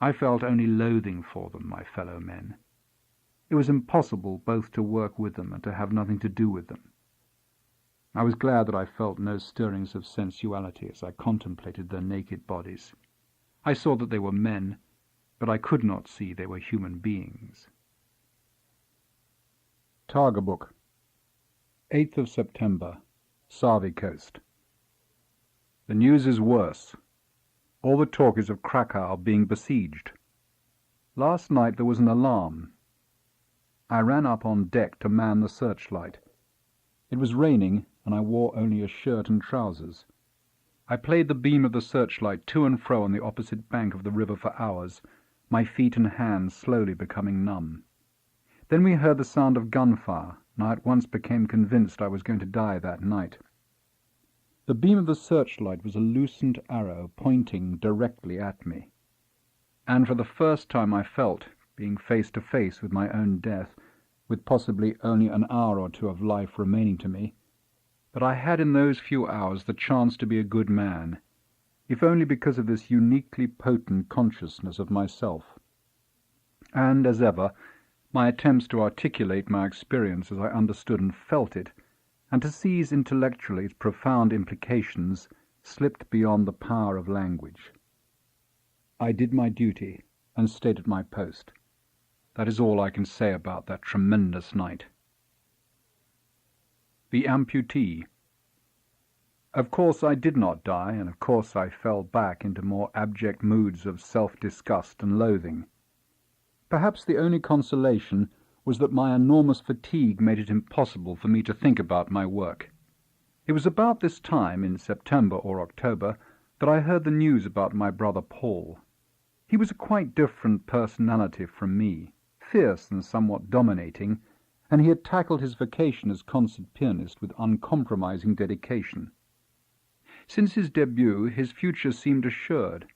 I felt only loathing for them, my fellow men. It was impossible both to work with them and to have nothing to do with them. I was glad that I felt no stirrings of sensuality as I contemplated their naked bodies. I saw that they were men, but I could not see they were human beings. Targabuk, 8th of September, Savi Coast. The news is worse. All the talk is of Krakow being besieged. Last night there was an alarm. I ran up on deck to man the searchlight. It was raining, and I wore only a shirt and trousers. I played the beam of the searchlight to and fro on the opposite bank of the river for hours, my feet and hands slowly becoming numb. Then we heard the sound of gunfire, and I at once became convinced I was going to die that night. The beam of the searchlight was a lucent arrow pointing directly at me. And for the first time I felt, being face to face with my own death, with possibly only an hour or two of life remaining to me, that I had in those few hours the chance to be a good man, if only because of this uniquely potent consciousness of myself. And, as ever, my attempts to articulate my experience as I understood and felt it, and to seize intellectually its profound implications, slipped beyond the power of language. I did my duty and stayed at my post. That is all I can say about that tremendous night. The amputee. Of course I did not die, and of course I fell back into more abject moods of self-disgust and loathing. Perhaps the only consolation was that my enormous fatigue made it impossible for me to think about my work. It was about this time, in September or October, that I heard the news about my brother Paul. He was a quite different personality from me, fierce and somewhat dominating, and he had tackled his vocation as concert pianist with uncompromising dedication. Since his debut, his future seemed assured,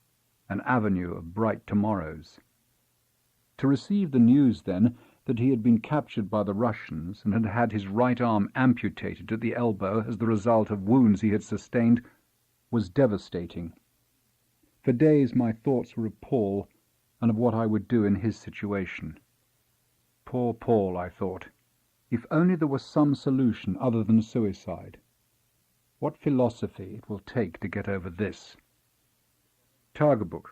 an avenue of bright tomorrows. To receive the news, then, that he had been captured by the Russians and had had his right arm amputated at the elbow as the result of wounds he had sustained, was devastating. For days my thoughts were of Paul and of what I would do in his situation. Poor Paul, I thought. If only there were some solution other than suicide. What philosophy it will take to get over this. Targabuk,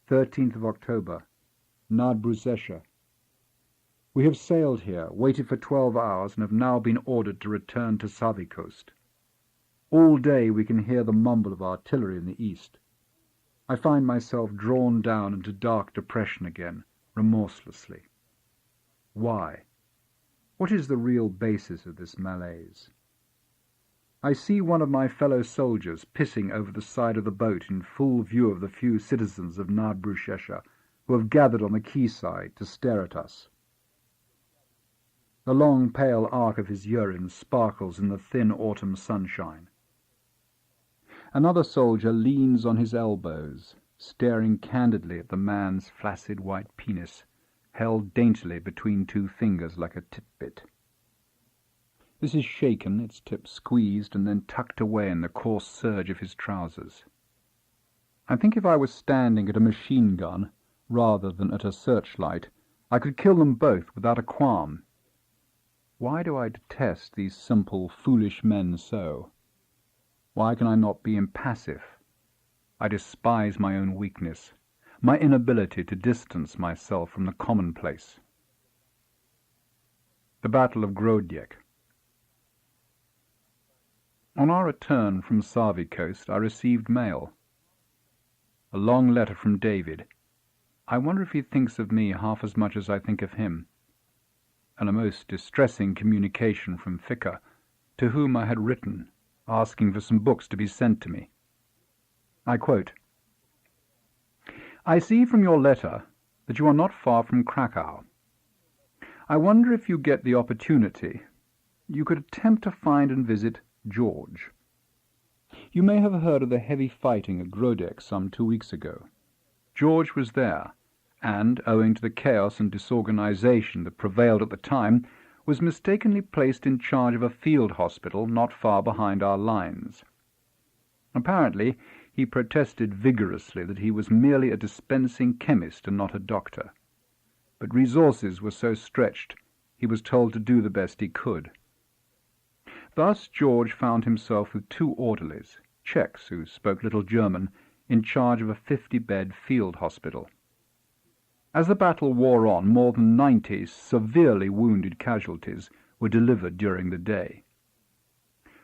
13th of October, Nadbruzesha. We have sailed here, waited for 12 hours, and have now been ordered to return to Savi Coast. All day we can hear the mumble of artillery in the east. I find myself drawn down into dark depression again, remorselessly. Why? What is the real basis of this malaise? I see one of my fellow soldiers pissing over the side of the boat in full view of the few citizens of Nadbruzesha who have gathered on the quayside to stare at us. The long pale arc of his urine sparkles in the thin autumn sunshine. Another soldier leans on his elbows, staring candidly at the man's flaccid white penis, held daintily between two fingers like a titbit. This is shaken, its tip squeezed, and then tucked away in the coarse serge of his trousers. I think if I was standing at a machine gun, rather than at a searchlight, I could kill them both without a qualm. Why do I detest these simple, foolish men so? Why can I not be impassive? I despise my own weakness, my inability to distance myself from the commonplace. The Battle of Grodziec. On our return from Savi Coast, I received mail. A long letter from David. I wonder if he thinks of me half as much as I think of him. And a most distressing communication from Ficker, to whom I had written, asking for some books to be sent to me. I quote, "I see from your letter that you are not far from Krakow. I wonder if you get the opportunity, you could attempt to find and visit George. You may have heard of the heavy fighting at Grodziec some 2 weeks ago. George was there, and, owing to the chaos and disorganization that prevailed at the time, was mistakenly placed in charge of a field hospital not far behind our lines. Apparently, He protested vigorously that he was merely a dispensing chemist and not a doctor. But resources were so stretched, he was told to do the best he could. Thus George found himself with 2 orderlies, Czechs who spoke little German, in charge of a 50-bed field hospital. As the battle wore on, more than 90 severely wounded casualties were delivered during the day.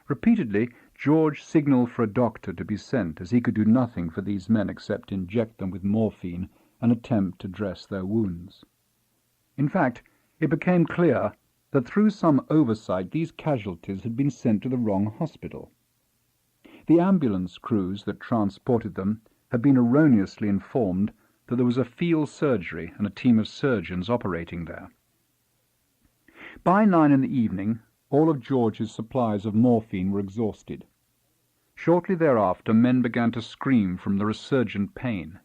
Repeatedly, George signalled for a doctor to be sent, as he could do nothing for these men except inject them with morphine and attempt to dress their wounds. In fact, it became clear that through some oversight these casualties had been sent to the wrong hospital. The ambulance crews that transported them had been erroneously informed that there was a field surgery and a team of surgeons operating there. By 9 in the evening, all of George's supplies of morphine were exhausted. Shortly thereafter, men began to scream from the resurgent pain.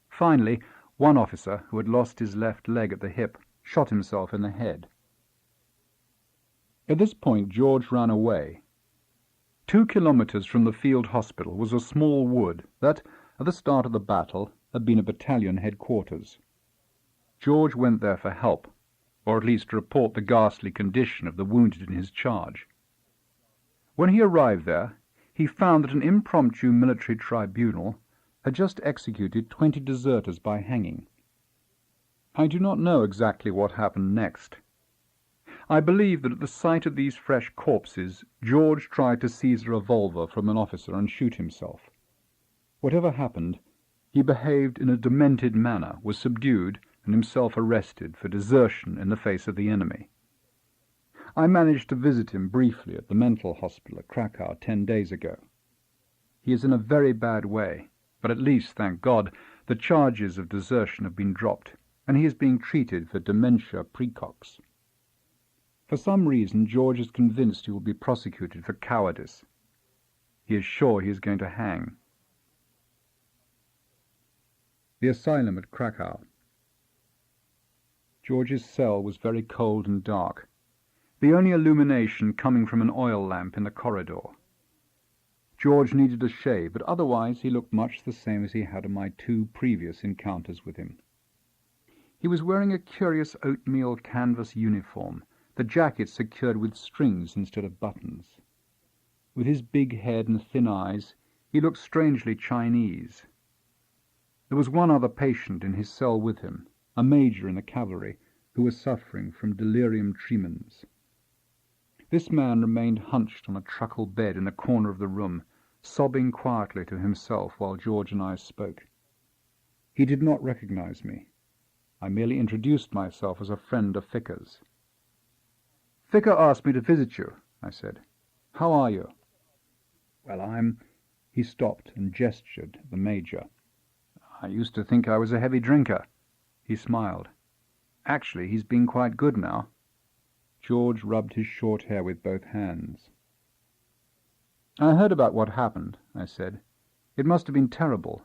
Finally, one officer, who had lost his left leg at the hip, shot himself in the head. At this point, George ran away. 2 kilometers from the field hospital was a small wood that, at the start of the battle, had been a battalion headquarters. George went there for help, or at least to report the ghastly condition of the wounded in his charge. When he arrived there, he found that an impromptu military tribunal had just executed 20 deserters by hanging. I do not know exactly what happened next. I believe that at the sight of these fresh corpses, George tried to seize a revolver from an officer and shoot himself. Whatever happened, he behaved in a demented manner, was subdued, and himself arrested for desertion in the face of the enemy. I managed to visit him briefly at the mental hospital at Krakow 10 days ago. He is in a very bad way, but at least, thank God, the charges of desertion have been dropped, and he is being treated for dementia praecox. For some reason, George is convinced he will be prosecuted for cowardice. He is sure he is going to hang. The asylum at Krakow. George's cell was very cold and dark, the only illumination coming from an oil lamp in the corridor. George needed a shave, but otherwise he looked much the same as he had in my 2 previous encounters with him. He was wearing a curious oatmeal canvas uniform, the jacket secured with strings instead of buttons. With his big head and thin eyes, he looked strangely Chinese. There was one other patient in his cell with him, a major in the cavalry, who was suffering from delirium tremens. This man remained hunched on a truckle bed in a corner of the room, sobbing quietly to himself while George and I spoke. He did not recognize me. I merely introduced myself as a friend of Ficker's. "Ficker asked me to visit you," I said. "How are you?" "Well, He stopped and gestured at the major. "I used to think I was a heavy drinker." He smiled. "Actually, he's been quite good now." George rubbed his short hair with both hands. "I heard about what happened," I said. "It must have been terrible."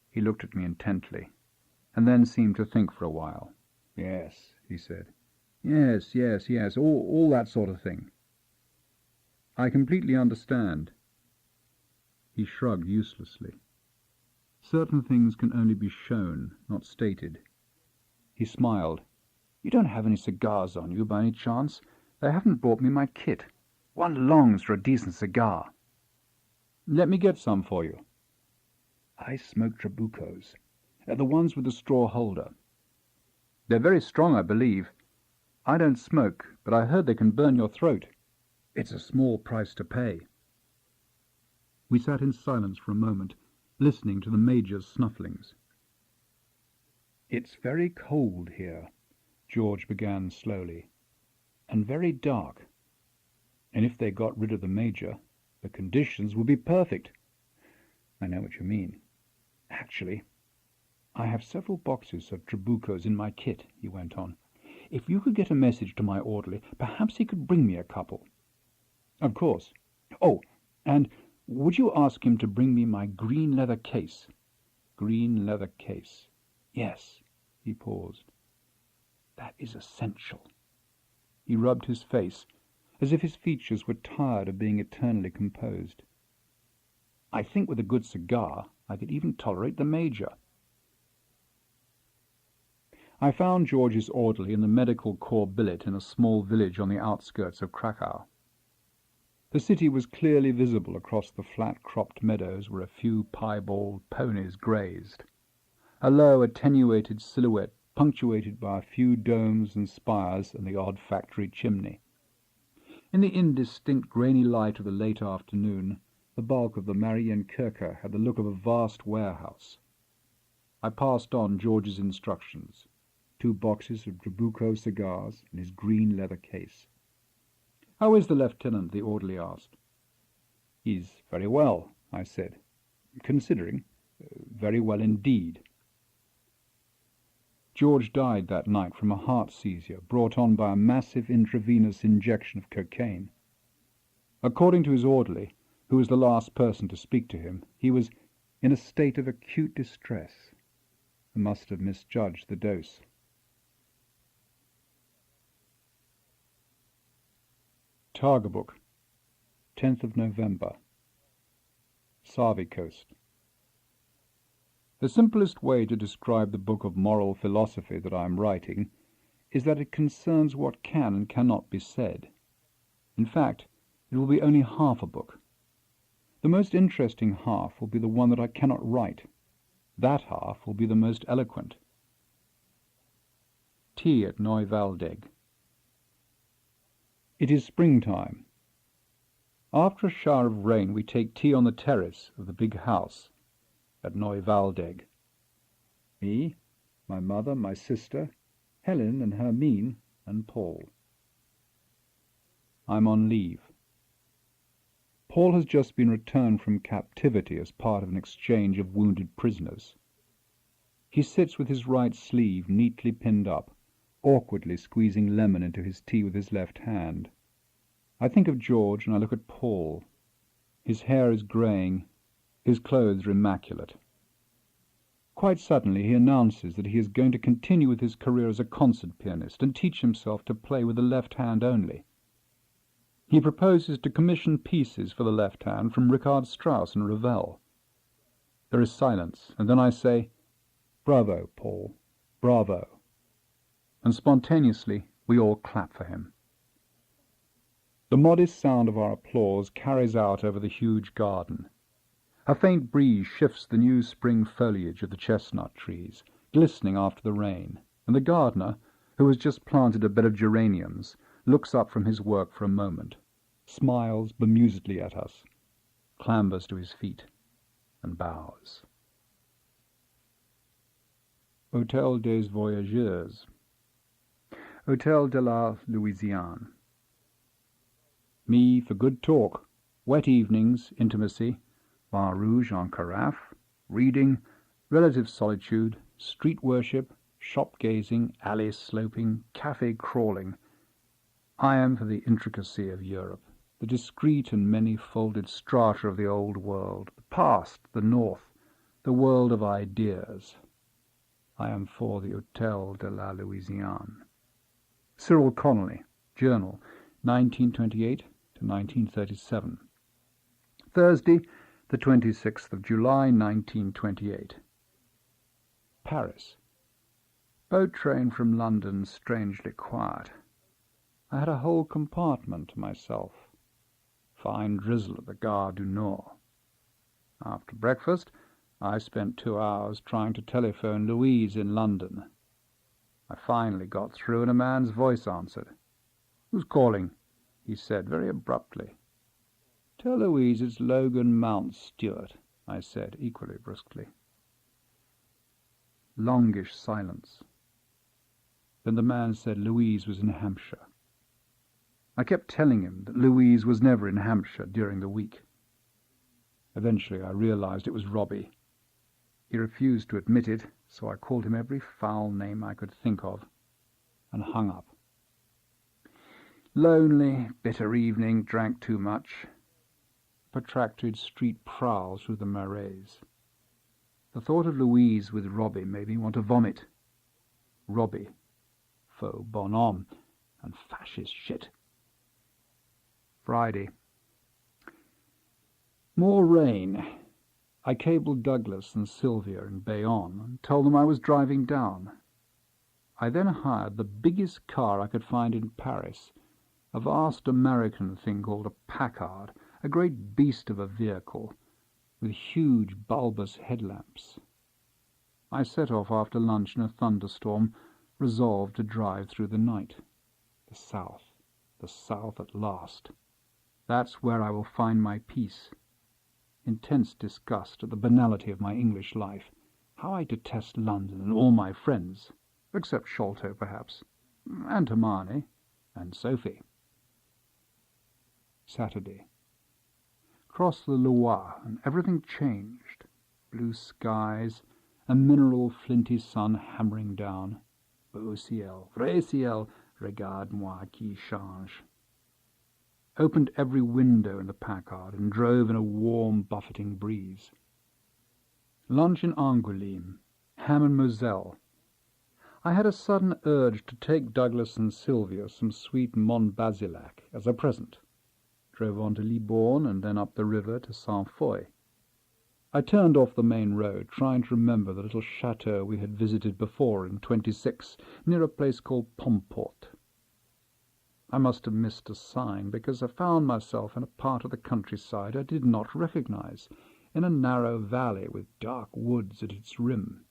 He looked at me intently, and then seemed to think for a while. "Yes," he said. Yes, all that sort of thing." "I completely understand." He shrugged uselessly. "Certain things can only be shown, not stated." He smiled. "You don't have any cigars on you, by any chance? They haven't brought me my kit. One longs for a decent cigar." "Let me get some for you." "I smoke trabucos, the ones with the straw holder. They're very strong, I believe. I don't smoke, but I heard they can burn your throat. It's a small price to pay." We sat in silence for a moment, listening to the major's snufflings. "It's very cold here," George began slowly, "and very dark. And if they got rid of the major, the conditions would be perfect." "I know what you mean." "Actually, I have several boxes of trabucos in my kit," he went on. "If you could get a message to my orderly, perhaps he could bring me a couple." "Of course. Oh, and would you ask him to bring me my green leather case?" "Green leather case. Yes." He paused. "That is essential." He rubbed his face, as if his features were tired of being eternally composed. I think with a good cigar I could even tolerate the Major. I found George's orderly in the medical corps billet in a small village on the outskirts of Krakow. The city was clearly visible across the flat-cropped meadows where a few piebald ponies grazed, a low, attenuated silhouette punctuated by a few domes and spires and the odd factory chimney. In the indistinct grainy light of the late afternoon, the bulk of the Marienkirche had the look of a vast warehouse. I passed on George's instructions, 2 boxes of Trabuco cigars in his green leather case. "How is the lieutenant?" the orderly asked. "He's very well," I said. "Considering, very well indeed." George died that night from a heart seizure brought on by a massive intravenous injection of cocaine. According to his orderly, who was the last person to speak to him, he was in a state of acute distress and must have misjudged the dose. Targabuk, 10th of November. Savi Coast. The simplest way to describe the book of moral philosophy that I am writing is that it concerns what can and cannot be said. In fact, it will be only half a book. The most interesting half will be the one that I cannot write. That half will be the most eloquent. Tea at Neuwaldeck. It is springtime. After a shower of rain we take tea on the terrace of the big house at Neuwaldeck. Me, my mother, my sister, Helen and Hermine, and Paul. I'm on leave. Paul has just been returned from captivity as part of an exchange of wounded prisoners. He sits with his right sleeve neatly pinned up, awkwardly squeezing lemon into his tea with his left hand. I think of George and I look at Paul. His hair is greying, his clothes are immaculate. Quite suddenly he announces that he is going to continue with his career as a concert pianist and teach himself to play with the left hand only. He proposes to commission pieces for the left hand from Richard Strauss and Ravel. There is silence, and then I say, "Bravo, Paul, bravo." And spontaneously we all clap for him. The modest sound of our applause carries out over the huge garden. A faint breeze shifts the new spring foliage of the chestnut trees, glistening after the rain, and the gardener, who has just planted a bed of geraniums, looks up from his work for a moment, smiles bemusedly at us, clambers to his feet, and bows. Hôtel des Voyageurs. Hôtel de la Louisiane. Me for good talk, wet evenings, intimacy, vin rouge en carafe, reading, relative solitude, street worship, shop gazing, alley sloping, cafe crawling. I am for the intricacy of Europe, the discreet and many-folded strata of the old world, the past, the north, the world of ideas. I am for the Hôtel de la Louisiane. Cyril Connolly, Journal, 1928 to 1937. Thursday, the 26th of July, 1928. Paris. Boat train from London strangely quiet. I had a whole compartment to myself. Fine drizzle at the Gare du Nord. After breakfast, I spent 2 hours trying to telephone Louise in London. I finally got through and a man's voice answered. "Who's calling?" he said very abruptly. "Tell Louise it's Logan Mount Stewart," I said equally brusquely. Longish silence. Then the man said Louise was in Hampshire. I kept telling him that Louise was never in Hampshire during the week. Eventually I realized it was Robbie. He refused to admit it, so I called him every foul name I could think of and hung up. Lonely, bitter evening, drank too much. Protracted street prowl through the Marais. The thought of Louise with Robbie made me want to vomit. Robbie, faux bonhomme, and fascist shit. Friday. More rain. I cabled Douglas and Sylvia in Bayonne and told them I was driving down. I then hired the biggest car I could find in Paris, a vast American thing called a Packard, a great beast of a vehicle, with huge bulbous headlamps. I set off after lunch in a thunderstorm, resolved to drive through the night. The South at last. That's where I will find my peace. Intense disgust at the banality of my English life. How I detest London and all my friends, except Sholto perhaps, and Hermione, and Sophie. Saturday. Crossed the Loire, and everything changed. Blue skies, a mineral flinty sun hammering down. Beau ciel, vrai ciel, regarde-moi qui change. Opened every window in the Packard and drove in a warm, buffeting breeze. Lunch in Angoulême, ham and moselle. I had a sudden urge to take Douglas and Sylvia some sweet Montbazillac as a present. Drove on to Libourne and then up the river to Saint-Foy. I turned off the main road, trying to remember the little chateau we had visited before in '26, near a place called Pomporte. I must have missed a sign, because I found myself in a part of the countryside I did not recognize, in a narrow valley with dark woods at its rim.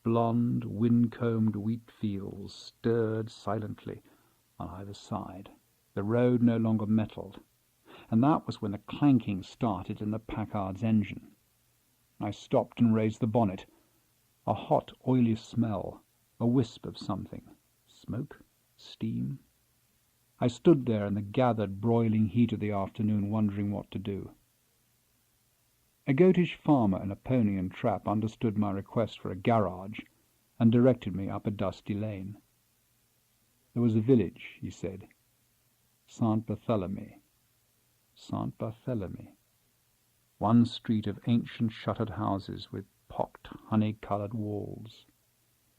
Blond, wind-combed wheat fields stirred silently on either side, the road no longer metalled, and that was when the clanking started in the Packard's engine. I stopped and raised the bonnet. A hot, oily smell, a wisp of something. Smoke? Steam? I stood there in the gathered, broiling heat of the afternoon, wondering what to do. A goatish farmer in a pony and trap understood my request for a garage and directed me up a dusty lane. There was a village, he said. Saint Barthélemy. Saint Barthélemy. One street of ancient shuttered houses with pocked, honey-coloured walls.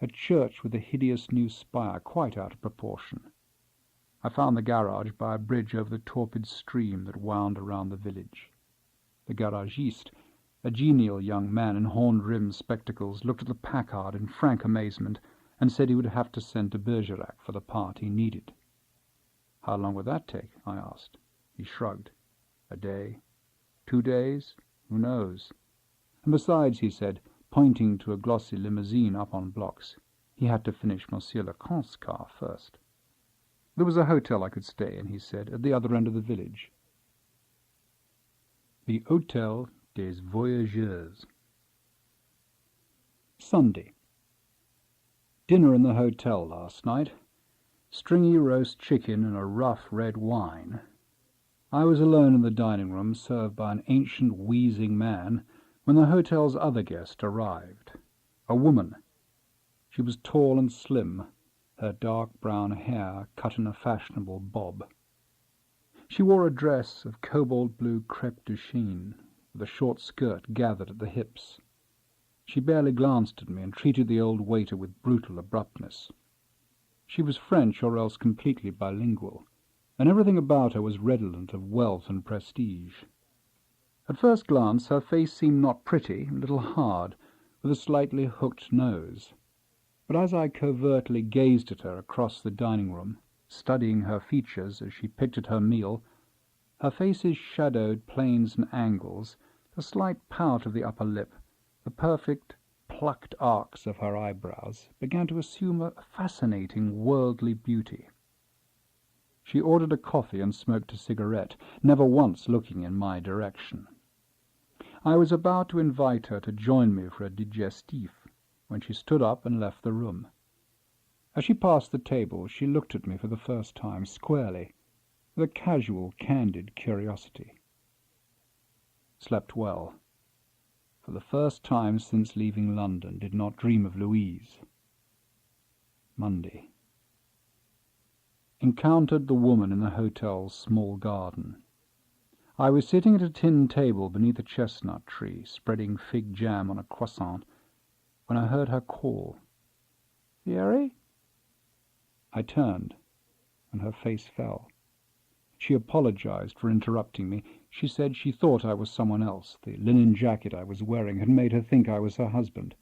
A church with a hideous new spire quite out of proportion. I found the garage by a bridge over the torpid stream that wound around the village. The garagiste, a genial young man in horn-rimmed spectacles, looked at the Packard in frank amazement and said he would have to send to Bergerac for the part he needed. How long would that take? I asked. He shrugged. A day? 2 days? Who knows? And besides, he said, pointing to a glossy limousine up on blocks, he had to finish Monsieur Lecomte's car first. There was a hotel I could stay in, he said, at the other end of the village. The Hôtel des Voyageurs. Sunday. Dinner in the hotel last night. Stringy roast chicken and a rough red wine. I was alone in the dining room, served by an ancient, wheezing man, when the hotel's other guest arrived. A woman. She was tall and slim, her dark brown hair cut in a fashionable bob. She wore a dress of cobalt blue crêpe de chine, with a short skirt gathered at the hips. She barely glanced at me and treated the old waiter with brutal abruptness. She was French or else completely bilingual, and everything about her was redolent of wealth and prestige. At first glance her face seemed not pretty, a little hard, with a slightly hooked nose. But as I covertly gazed at her across the dining room, studying her features as she picked at her meal, her face's shadowed planes and angles, the slight pout of the upper lip, the perfect, plucked arcs of her eyebrows, began to assume a fascinating worldly beauty. She ordered a coffee and smoked a cigarette, never once looking in my direction. I was about to invite her to join me for a digestif, when she stood up and left the room. As she passed the table, she looked at me for the first time squarely, with a casual, candid curiosity. Slept well. For the first time since leaving London, did not dream of Louise. Monday. Encountered the woman in the hotel's small garden. I was sitting at a tin table beneath a chestnut tree, spreading fig jam on a croissant, when I heard her call. "Thierry?" I turned, and her face fell. She apologized for interrupting me. She said she thought I was someone else. The linen jacket I was wearing had made her think I was her husband.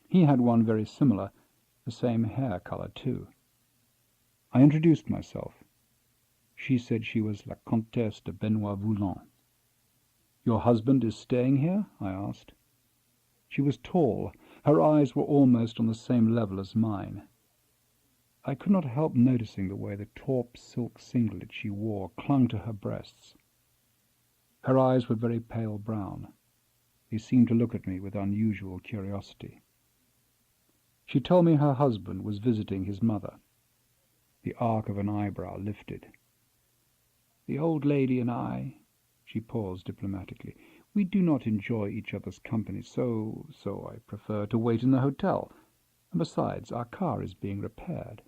He had one very similar, the same hair color too. I introduced myself. She said she was La Comtesse de Benoit-Voulon. "Your husband is staying here?" I asked. She was tall. Her eyes were almost on the same level as mine. I could not help noticing the way the taut silk singlet she wore clung to her breasts. Her eyes were very pale brown. They seemed to look at me with unusual curiosity. She told me her husband was visiting his mother. The arc of an eyebrow lifted. "The old lady and I," she paused diplomatically, "we do not enjoy each other's company, so I prefer to wait in the hotel. And besides, our car is being repaired."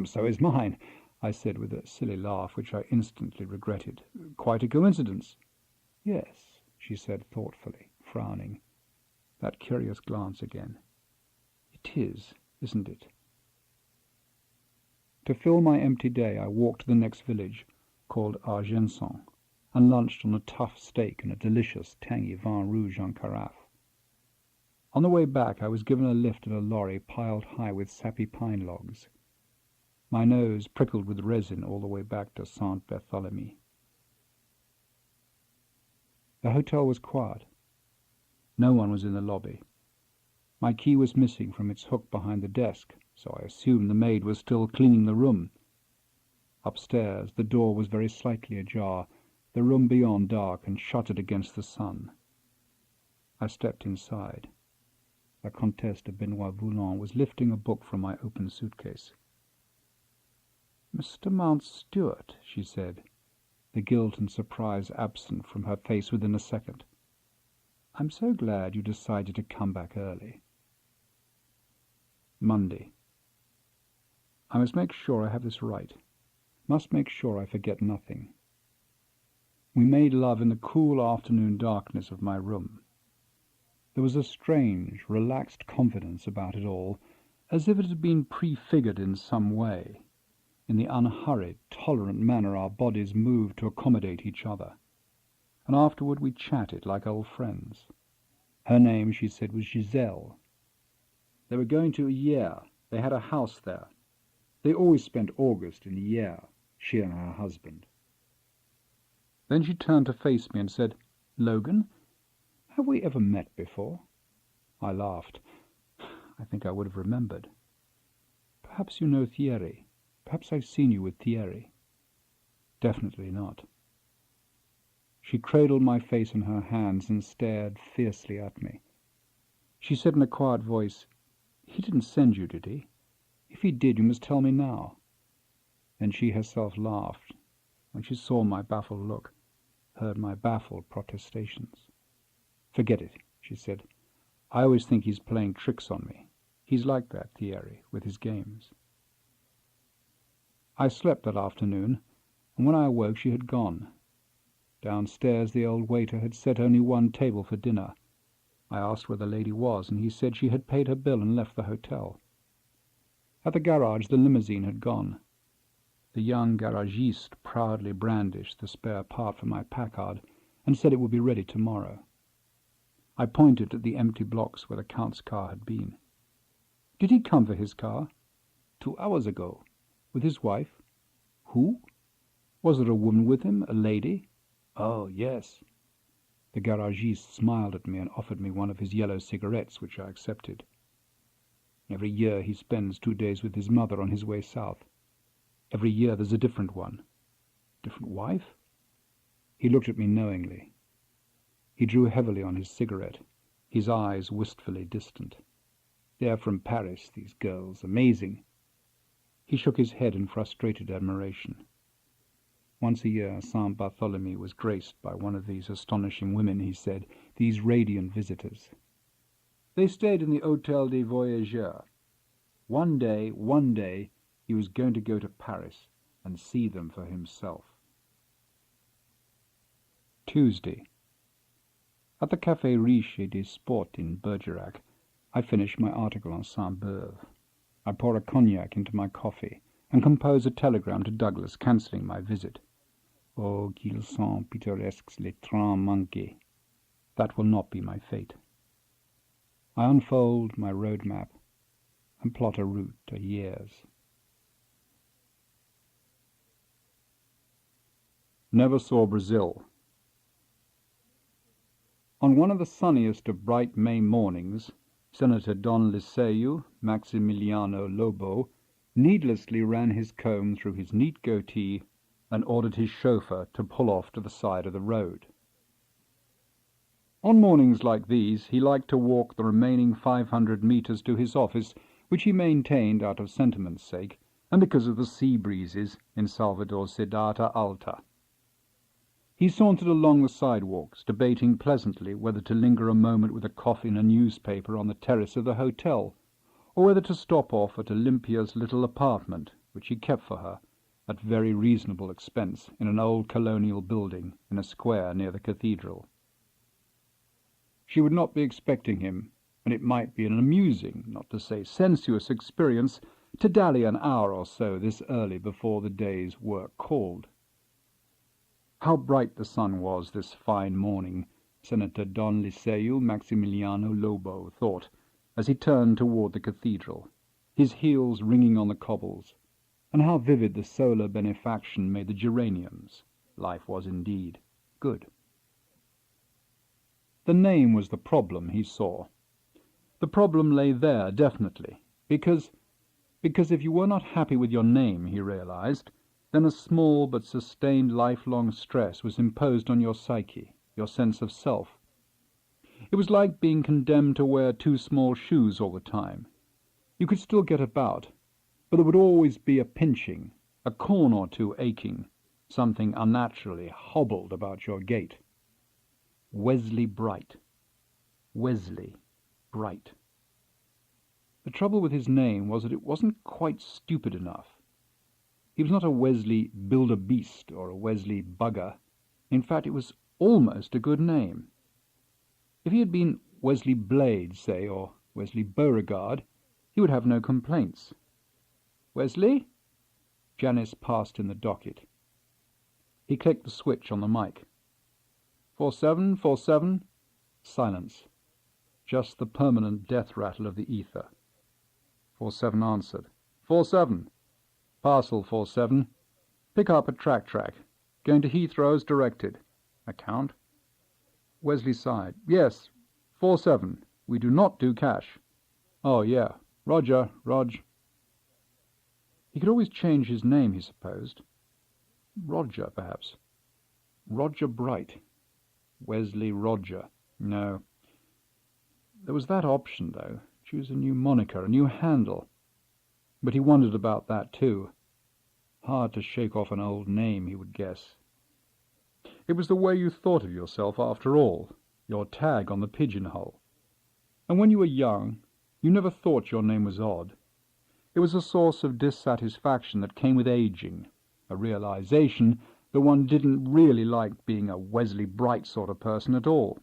"So is mine," I said with a silly laugh which I instantly regretted. "Quite a coincidence." "Yes," she said thoughtfully, frowning. That curious glance again. "It is, isn't it?" To fill my empty day, I walked to the next village, called Argenson, and lunched on a tough steak and a delicious, tangy vin rouge en carafe. On the way back, I was given a lift in a lorry piled high with sappy pine logs. My nose prickled with resin all the way back to Saint Barthélemy. The hotel was quiet. No one was in the lobby. My key was missing from its hook behind the desk, so I assumed the maid was still cleaning the room. Upstairs, the door was very slightly ajar, the room beyond dark and shuttered against the sun. I stepped inside. La Comtesse de Benoit-Voulon was lifting a book from my open suitcase. "Mr. Mountstuart," she said, the guilt and surprise absent from her face within a second. "I'm so glad you decided to come back early." Monday. I must make sure I have this right. Must make sure I forget nothing. We made love in the cool afternoon darkness of my room. There was a strange, relaxed confidence about it all, as if it had been prefigured in some way, in the unhurried, tolerant manner our bodies moved to accommodate each other. And afterward we chatted like old friends. Her name, she said, was Giselle. They were going to Hyères. They had a house there. They always spent August in Hyères, she and her husband. Then she turned to face me and said, "Logan, have we ever met before?" I laughed. I think I would have remembered. "Perhaps you know Thierry. Perhaps I've seen you with Thierry." "Definitely not." She cradled my face in her hands and stared fiercely at me. She said in a quiet voice, "He didn't send you, did he? If he did, you must tell me now." Then she herself laughed when she saw my baffled look, heard my baffled protestations. "Forget it," she said. "I always think he's playing tricks on me. He's like that, Thierry, with his games." I slept that afternoon, and when I awoke she had gone. Downstairs the old waiter had set only one table for dinner. I asked where the lady was, and he said she had paid her bill and left the hotel. At the garage the limousine had gone. The young garagiste proudly brandished the spare part for my Packard and said it would be ready tomorrow. I pointed at the empty blocks where the Count's car had been. "Did he come for his car?" 2 hours ago. With his wife." "Who? Was there a woman with him, a lady?" "Oh, yes." The garagiste smiled at me and offered me one of his yellow cigarettes, which I accepted. "Every year he spends 2 days with his mother on his way south. Every year there's a different one." "Different wife?" He looked at me knowingly. He drew heavily on his cigarette, his eyes wistfully distant. "They're from Paris, these girls. Amazing." He shook his head in frustrated admiration. Once a year Saint Barthélemy was graced by one of these astonishing women, he said, these radiant visitors. They stayed in the Hôtel des Voyageurs. One day, he was going to go to Paris and see them for himself. Tuesday. At the Café Riche et des Sports in Bergerac, I finish my article on Saint-Beuve. I pour a cognac into my coffee and compose a telegram to Douglas cancelling my visit. Oh, qu'ils sont pittoresques les trains manqués. That will not be my fate. I unfold my road map and plot a route to years. Never saw Brazil. On one of the sunniest of bright May mornings, Senator Don Liceu Maximiliano Lobo needlessly ran his comb through his neat goatee and ordered his chauffeur to pull off to the side of the road. On mornings like these he liked to walk the remaining 500 meters to his office, which he maintained out of sentiment's sake and because of the sea breezes in Salvador's Cidade Alta. He sauntered along the sidewalks, debating pleasantly whether to linger a moment with a coffee and a newspaper on the terrace of the hotel, or whether to stop off at Olympia's little apartment, which he kept for her, at very reasonable expense, in an old colonial building in a square near the cathedral. She would not be expecting him, and it might be an amusing, not to say sensuous, experience to dally an hour or so this early before the day's work called. How bright the sun was this fine morning, Senator Don Liceu Maximiliano Lobo thought, as he turned toward the cathedral, his heels ringing on the cobbles, and how vivid the solar benefaction made the geraniums. Life was indeed good. The name was the problem, he saw. The problem lay there, definitely, because if you were not happy with your name, he realized, then a small but sustained lifelong stress was imposed on your psyche, your sense of self. It was like being condemned to wear too small shoes all the time. You could still get about, but there would always be a pinching, a corn or two aching, something unnaturally hobbled about your gait. Wesley Bright. Wesley Bright. The trouble with his name was that it wasn't quite stupid enough. He was not a Wesley Build-A-Beast or a Wesley Bugger. In fact, it was almost a good name. If he had been Wesley Blade, say, or Wesley Beauregard, he would have no complaints. Wesley? Janice passed in the docket. He clicked the switch on the mic. 47, 47. Silence. Just the permanent death rattle of the ether. 47 answered. 47. Parcel 47. Pick up at Track. Going to Heathrow as directed. Account. Wesley sighed. Yes. 47. We do not do cash. Oh, yeah. Roger, Rog. He could always change his name, he supposed. Roger, perhaps. Roger Bright. Wesley Roger. No. There was that option, though. Choose a new moniker, a new handle. But he wondered about that, too. Hard to shake off an old name, he would guess. It was the way you thought of yourself, after all, your tag on the pigeonhole. And when you were young, you never thought your name was odd. It was a source of dissatisfaction that came with aging, a realization that one didn't really like being a Wesley Bright sort of person at all.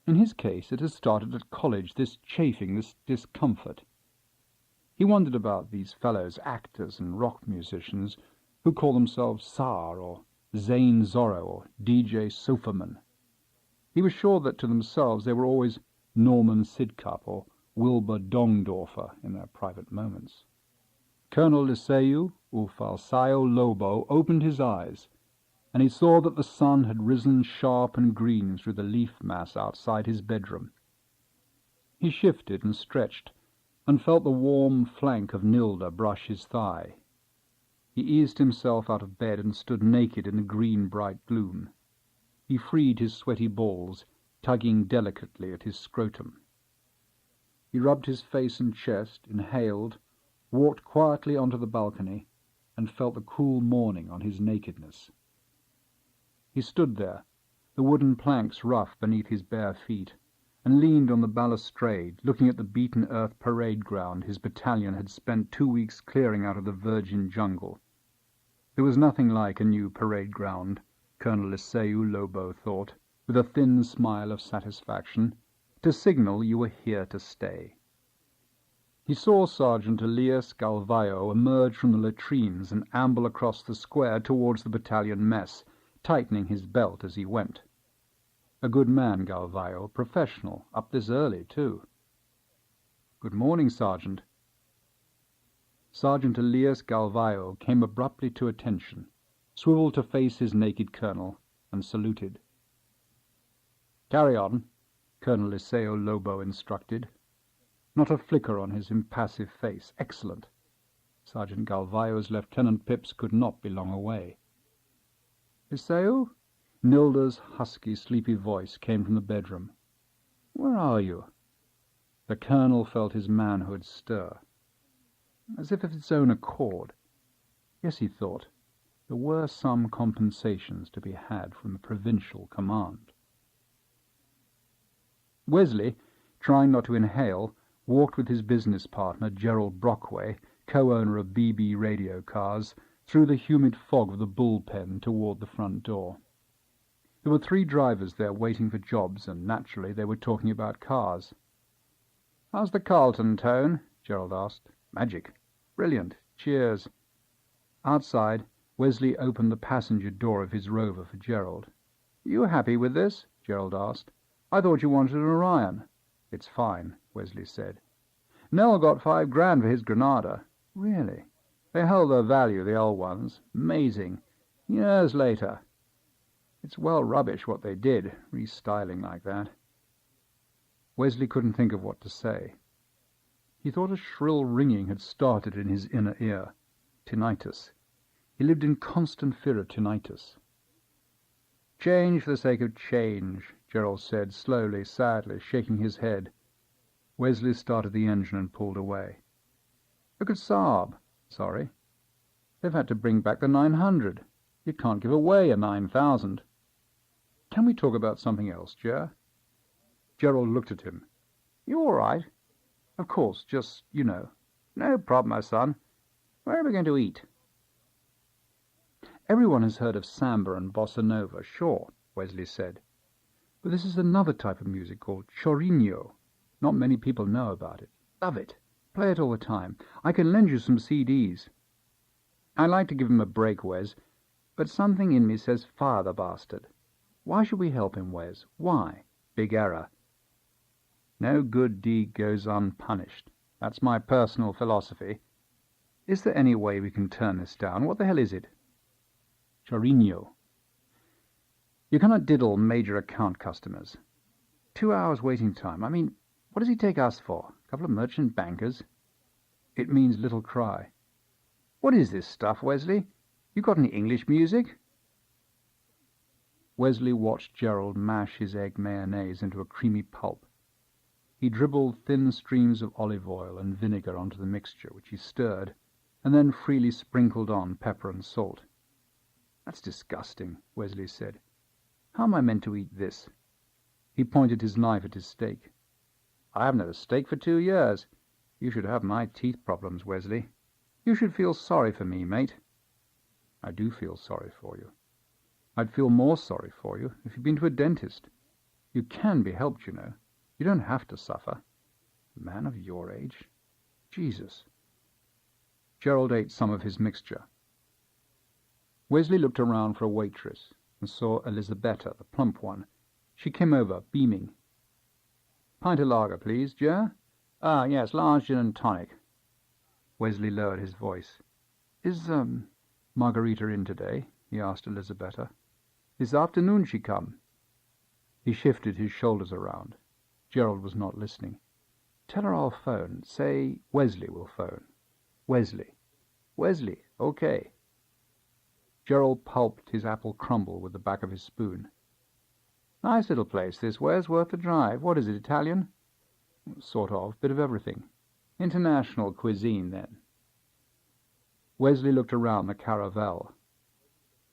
In his case, it had started at college, this chafing, this discomfort. He wondered about these fellows, actors and rock musicians, who call themselves Tsar or Zane Zorro or DJ Soferman. He was sure that to themselves they were always Norman Sidcup or Wilbur Dongdorfer in their private moments. Colonel Liceu Falsaio Lobo opened his eyes, and he saw that the sun had risen sharp and green through the leaf mass outside his bedroom. He shifted and stretched, and felt the warm flank of Nilda brush his thigh. He eased himself out of bed and stood naked in the green bright gloom. He freed his sweaty balls, tugging delicately at his scrotum. He rubbed his face and chest, inhaled, walked quietly onto the balcony, and felt the cool morning on his nakedness. He stood there, the wooden planks rough beneath his bare feet, and leaned on the balustrade, looking at the beaten-earth parade ground his battalion had spent 2 weeks clearing out of the virgin jungle. There was nothing like a new parade ground, Colonel Liceu Lobo thought, with a thin smile of satisfaction, to signal you were here to stay. He saw Sergeant Elias Galvayo emerge from the latrines and amble across the square towards the battalion mess, tightening his belt as he went. A good man, Galvayo, professional, up this early, too. "Good morning, Sergeant." Sergeant Elias Galvayo came abruptly to attention, swiveled to face his naked colonel, and saluted. "Carry on," Colonel Iseo Lobo instructed. Not a flicker on his impassive face. Excellent. Sergeant Galvayo's Lieutenant Pips could not be long away. "Iseo?" Nilda's husky, sleepy voice came from the bedroom. "Where are you?" The colonel felt his manhood stir, as if of its own accord. Yes, he thought, there were some compensations to be had from the provincial command. Wesley, trying not to inhale, walked with his business partner, Gerald Brockway, co-owner of BB radio cars, through the humid fog of the bullpen toward the front door. There were 3 drivers there waiting for jobs, and naturally they were talking about cars. "How's the Carlton, Tone?" Gerald asked. "Magic. Brilliant. Cheers." Outside, Wesley opened the passenger door of his Rover for Gerald. "You happy with this?" Gerald asked. "I thought you wanted an Orion." "It's fine," Wesley said. "Nell got $5,000 for his Granada." "Really?" "They held their value, the old ones. Amazing. Years later. It's well rubbish what they did, restyling like that." Wesley couldn't think of what to say. He thought a shrill ringing had started in his inner ear. Tinnitus. He lived in constant fear of tinnitus. "Change for the sake of change," Gerald said, slowly, sadly, shaking his head. Wesley started the engine and pulled away. "Look at Saab." "Sorry." "They've had to bring back the 900. You can't give away a 9000. "Can we talk about something else, Ger?" Gerald looked at him. "You all right?" "Of course, just, you know." "No problem, my son. Where are we going to eat?" "Everyone has heard of samba and bossa nova, sure," Wesley said. "But this is another type of music called chorinho. Not many people know about it. Love it. Play it all the time. I can lend you some CDs. I like to give him a break, Wes, but something in me says fire the bastard. Why should we help him, Wes? Why? Big error. No good deed goes unpunished. That's my personal philosophy. Is there any way we can turn this down? What the hell is it?" "Chorinho. You cannot diddle major account customers. 2 hours waiting time. I mean, what does he take us for? A couple of merchant bankers?" "It means little cry." "What is this stuff, Wesley? You got any English music?" Wesley watched Gerald mash his egg mayonnaise into a creamy pulp. He dribbled thin streams of olive oil and vinegar onto the mixture, which he stirred, and then freely sprinkled on pepper and salt. "That's disgusting," Wesley said. "How am I meant to eat this?" He pointed his knife at his steak. "I haven't had a steak for 2 years. You should have my teeth problems, Wesley. You should feel sorry for me, mate." "I do feel sorry for you. I'd feel more sorry for you if you'd been to a dentist. You can be helped, you know. You don't have to suffer. A man of your age. Jesus." Gerald ate some of his mixture. Wesley looked around for a waitress and saw Elisabetta, the plump one. She came over, beaming. "Pint of lager, please, Ger?" Yes, large gin and tonic." Wesley lowered his voice. "Is, Margarita in today?" he asked Elisabetta. "This afternoon she come." He shifted his shoulders around. Gerald was not listening. "Tell her I'll phone. Say Wesley will phone." "Wesley." "Wesley, okay." Gerald pulped his apple crumble with the back of his spoon. "Nice little place, this. Where's worth the drive? What is it, Italian?" "Sort of. Bit of everything." "International cuisine, then." Wesley looked around the caravel.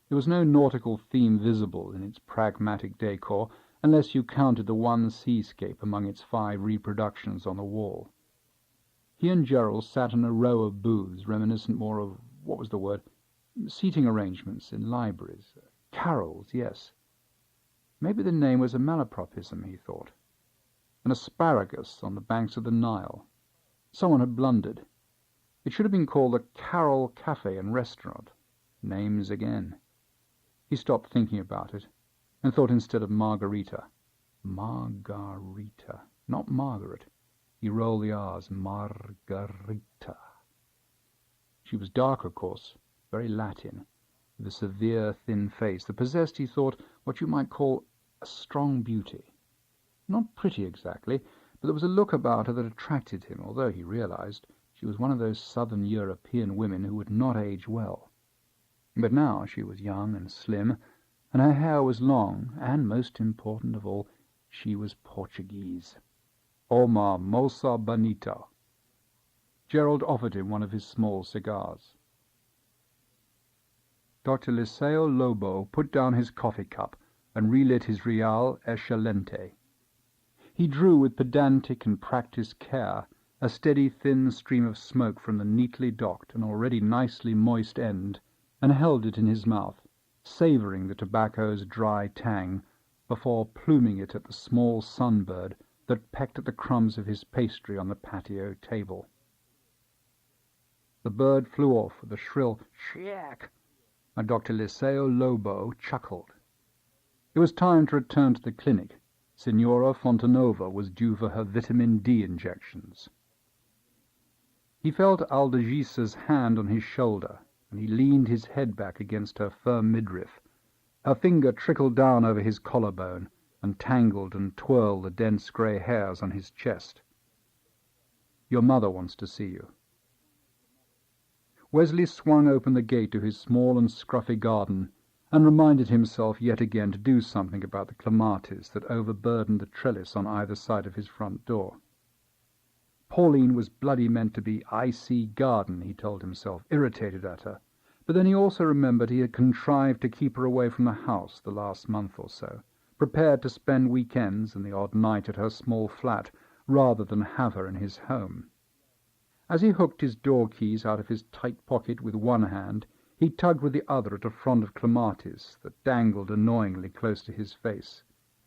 There was no nautical theme visible in its pragmatic decor, unless you counted the one seascape among its 5 reproductions on the wall. He and Gerald sat in a row of booths reminiscent more of, what was the word, seating arrangements in libraries. Carols, yes. Maybe the name was a malapropism, he thought. An asparagus on the banks of the Nile. Someone had blundered. It should have been called the Carol Cafe and Restaurant. Names again. He stopped thinking about it, and thought instead of Margarita. Margarita, not Margaret. He rolled the R's. Margarita. She was dark, of course, very Latin, with a severe, thin face that possessed, he thought, what you might call a strong beauty. Not pretty exactly, but there was a look about her that attracted him, although he realized she was one of those southern European women who would not age well. But now she was young and slim, and her hair was long, and, most important of all, she was Portuguese. Uma moça bonita. Gerald offered him one of his small cigars. Dr. Liceo Lobo put down his coffee cup and relit his Real Excelente. He drew with pedantic and practised care a steady thin stream of smoke from the neatly docked and already nicely moist end, and held it in his mouth, savouring the tobacco's dry tang, before pluming it at the small sunbird that pecked at the crumbs of his pastry on the patio table. The bird flew off with a shrill "Shack," and Dr. Liceo Lobo chuckled. It was time to return to the clinic. Signora Fontanova was due for her vitamin D injections. He felt Aldagisa's hand on his shoulder, and he leaned his head back against her firm midriff. Her finger trickled down over his collarbone and tangled and twirled the dense grey hairs on his chest. "Your mother wants to see you." Wesley swung open the gate to his small and scruffy garden, and reminded himself yet again to do something about the clematis that overburdened the trellis on either side of his front door. Pauline was bloody meant to be I.C. Garden, he told himself, irritated at her, but then he also remembered he had contrived to keep her away from the house the last month or so, prepared to spend weekends and the odd night at her small flat rather than have her in his home. As he hooked his door keys out of his tight pocket with one hand, he tugged with the other at a frond of clematis that dangled annoyingly close to his face,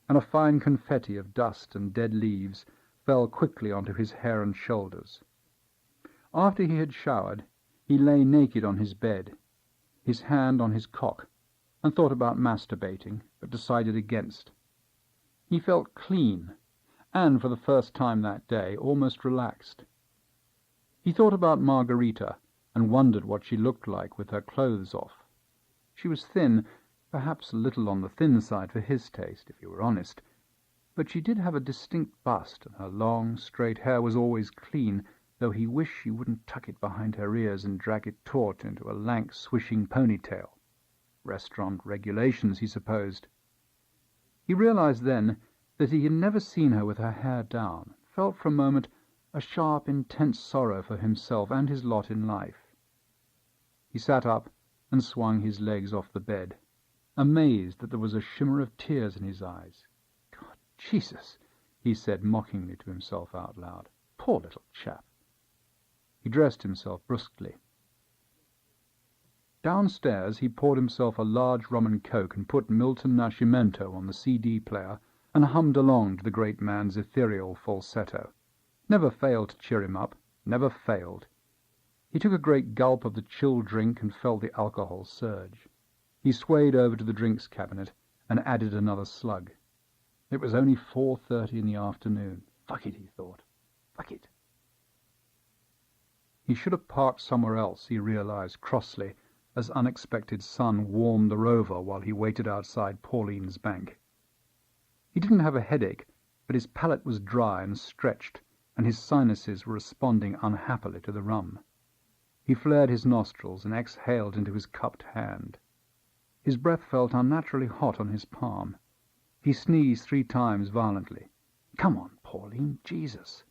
and a fine confetti of dust and dead leaves fell quickly onto his hair and shoulders. After he had showered, he lay naked on his bed, his hand on his cock, and thought about masturbating, but decided against. He felt clean, and for the first time that day almost relaxed. He thought about Margarita, and wondered what she looked like with her clothes off. She was thin, perhaps a little on the thin side for his taste, if he were honest, but she did have a distinct bust, and her long, straight hair was always clean, though he wished she wouldn't tuck it behind her ears and drag it taut into a lank, swishing ponytail. Restaurant regulations, he supposed. He realized then that he had never seen her with her hair down, felt for a moment a sharp, intense sorrow for himself and his lot in life. He sat up and swung his legs off the bed, amazed that there was a shimmer of tears in his eyes. "God, Jesus," he said mockingly to himself out loud. "Poor little chap." He dressed himself brusquely. Downstairs he poured himself a large rum and coke and put Milton Nascimento on the CD player and hummed along to the great man's ethereal falsetto. Never failed to cheer him up, never failed. He took a great gulp of the chilled drink and felt the alcohol surge. He swayed over to the drinks cabinet and added another slug. It was only 4:30 in the afternoon. Fuck it, he thought. Fuck it. He should have parked somewhere else, he realized crossly, as unexpected sun warmed the Rover while he waited outside Pauline's bank. He didn't have a headache, but his palate was dry and stretched, and his sinuses were responding unhappily to the rum. He flared his nostrils and exhaled into his cupped hand. His breath felt unnaturally hot on his palm. He sneezed 3 times violently. "Come on, Pauline, Jesus."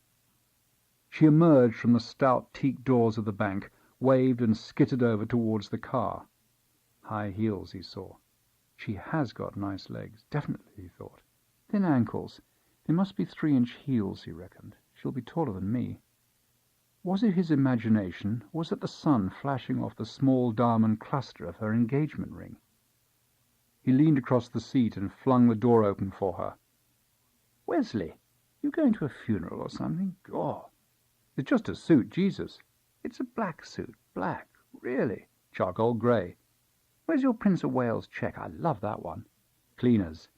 She emerged from the stout teak doors of the bank, waved and skittered over towards the car. High heels, he saw. She has got nice legs, definitely, he thought. Thin ankles. They must be 3-inch heels, he reckoned. She'll be taller than me. Was it his imagination, or was it the sun flashing off the small diamond cluster of her engagement ring? He leaned across the seat and flung the door open for her. "Wesley, you going to a funeral or something? Gaw!" It's just a suit, Jesus. It's a black suit. Black. Really? Charcoal grey. Where's your Prince of Wales check? I love that one. Cleaners.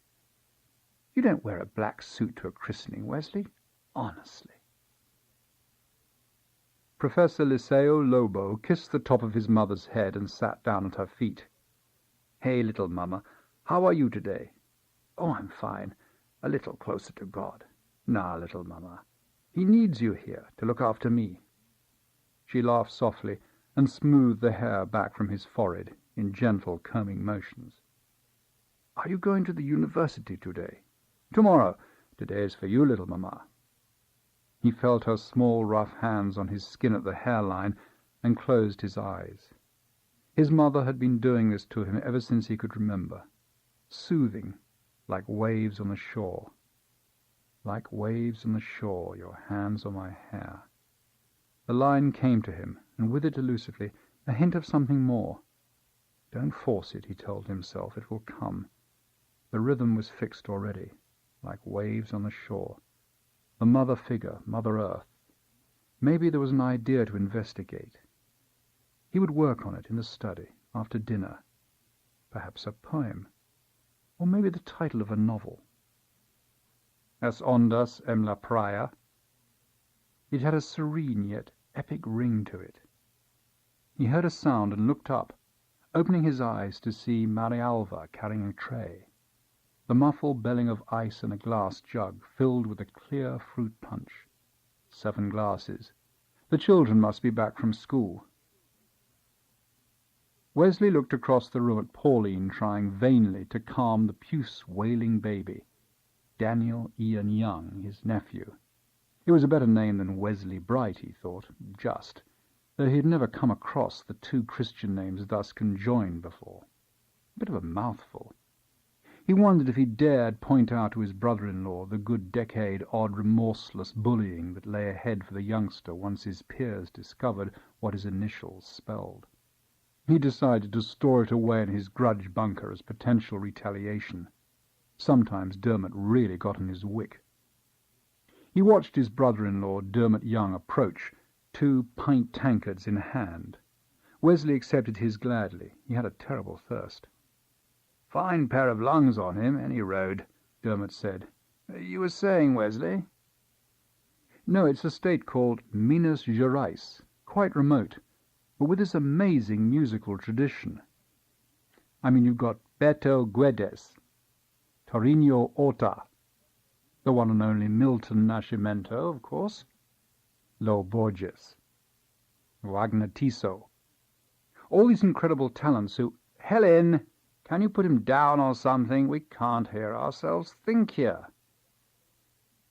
You don't wear a black suit to a christening, Wesley. Honestly. Professor Liceo Lobo kissed the top of his mother's head and sat down at her feet. Hey, little mama, how are you today? Oh, I'm fine. A little closer to God. Nah, little mama. He needs you here to look after me. She laughed softly and smoothed the hair back from his forehead in gentle combing motions. Are you going to the university today? Tomorrow. Today is for you, little mama. He felt her small, rough hands on his skin at the hairline and closed his eyes. His mother had been doing this to him ever since he could remember. Soothing, like waves on the shore. Like waves on the shore, your hands on my hair. The line came to him, and with it elusively, a hint of something more. Don't force it, he told himself. It will come. The rhythm was fixed already, like waves on the shore. The mother figure, Mother Earth. Maybe there was an idea to investigate. He would work on it in the study, after dinner. Perhaps a poem. Or maybe the title of a novel. As ondas en la praia. It had a serene yet epic ring to it. He heard a sound and looked up, opening his eyes to see Marialva carrying a tray. The muffled belling of ice in a glass jug filled with a clear fruit punch. 7 glasses. The children must be back from school. Wesley looked across the room at Pauline trying vainly to calm the puce-wailing baby. Daniel Ian Young, his nephew. It was a better name than Wesley Bright, he thought, just, though he had never come across the 2 Christian names thus conjoined before. A bit of a mouthful. He wondered if he dared point out to his brother-in-law the good decade-odd remorseless bullying that lay ahead for the youngster once his peers discovered what his initials spelled. He decided to store it away in his grudge bunker as potential retaliation. Sometimes Dermot really got on his wick. He watched his brother-in-law, Dermot Young, approach, 2 pint tankards in hand. Wesley accepted his gladly. He had a terrible thirst. Fine pair of lungs on him, any road, Dermot said. You were saying, Wesley? No, it's a state called Minas Gerais, quite remote, but with this amazing musical tradition. I mean, you've got Beto Guedes, Torinho Horta, the one and only Milton Nascimento, of course, Lo Borges, Wagner Tiso. All these incredible talents who... Helen! Can you put him down or something? We can't hear ourselves think here.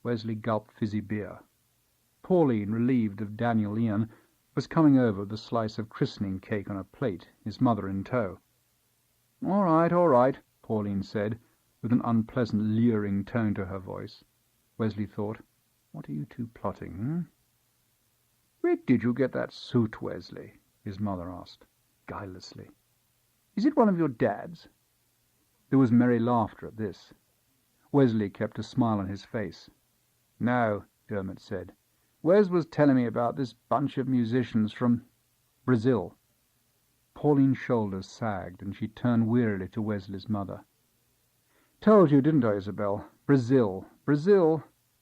Wesley gulped fizzy beer. Pauline, relieved of Daniel Ian, was coming over with a slice of christening cake on a plate, his mother in tow. All right, Pauline said, with an unpleasant leering tone to her voice. Wesley thought, what are you 2 plotting, Where did you get that suit, Wesley? His mother asked, guilelessly. Is it one of your dad's? There was merry laughter at this. Wesley kept a smile on his face. No, Dermot said. Wes was telling me about this bunch of musicians from Brazil. Pauline's shoulders sagged, and she turned wearily to Wesley's mother. Told you, didn't I, Isabel? Brazil.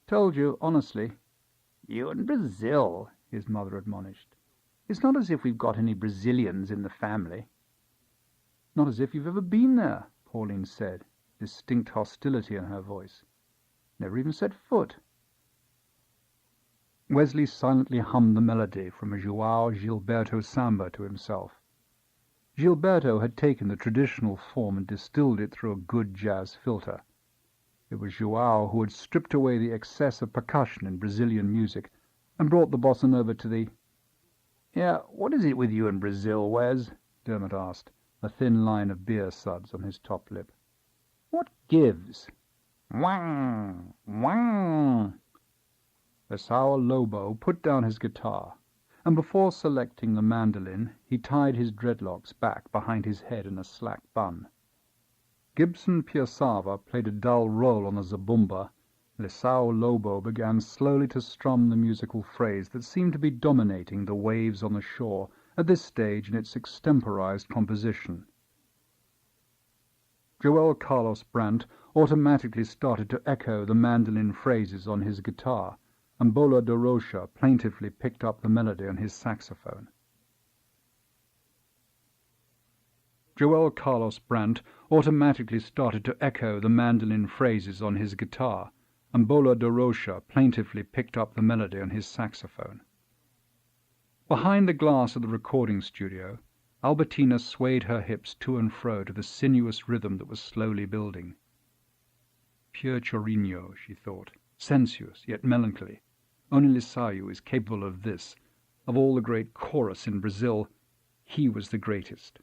Told you, honestly. You and Brazil, his mother admonished. It's not as if we've got any Brazilians in the family. Not as if you've ever been there, Pauline said, distinct hostility in her voice. Never even set foot. Wesley silently hummed the melody from a João Gilberto samba to himself. Gilberto had taken the traditional form and distilled it through a good jazz filter. It was João who had stripped away the excess of percussion in Brazilian music and brought the bossa nova to the... Yeah, what is it with you in Brazil, Wes? Dermot asked, a thin line of beer suds on his top lip. What gives? Wang! Wang! Esau Lobo put down his guitar, and before selecting the mandolin, he tied his dreadlocks back behind his head in a slack bun. Gibson Piaçava played a dull roll on the zabumba, Lisao Lobo began slowly to strum the musical phrase that seemed to be dominating the waves on the shore at this stage in its extemporized composition. Joel Carlos Brandt automatically started to echo the mandolin phrases on his guitar, and Bola de Rocha plaintively picked up the melody on his saxophone. Joel Carlos Brandt automatically started to echo the mandolin phrases on his guitar, and Bola de Rocha plaintively picked up the melody on his saxophone. Behind the glass of the recording studio, Albertina swayed her hips to and fro to the sinuous rhythm that was slowly building. Pure Chorino, she thought, sensuous yet melancholy. Only Lisaio is capable of this. Of all the great chorus in Brazil, he was the greatest.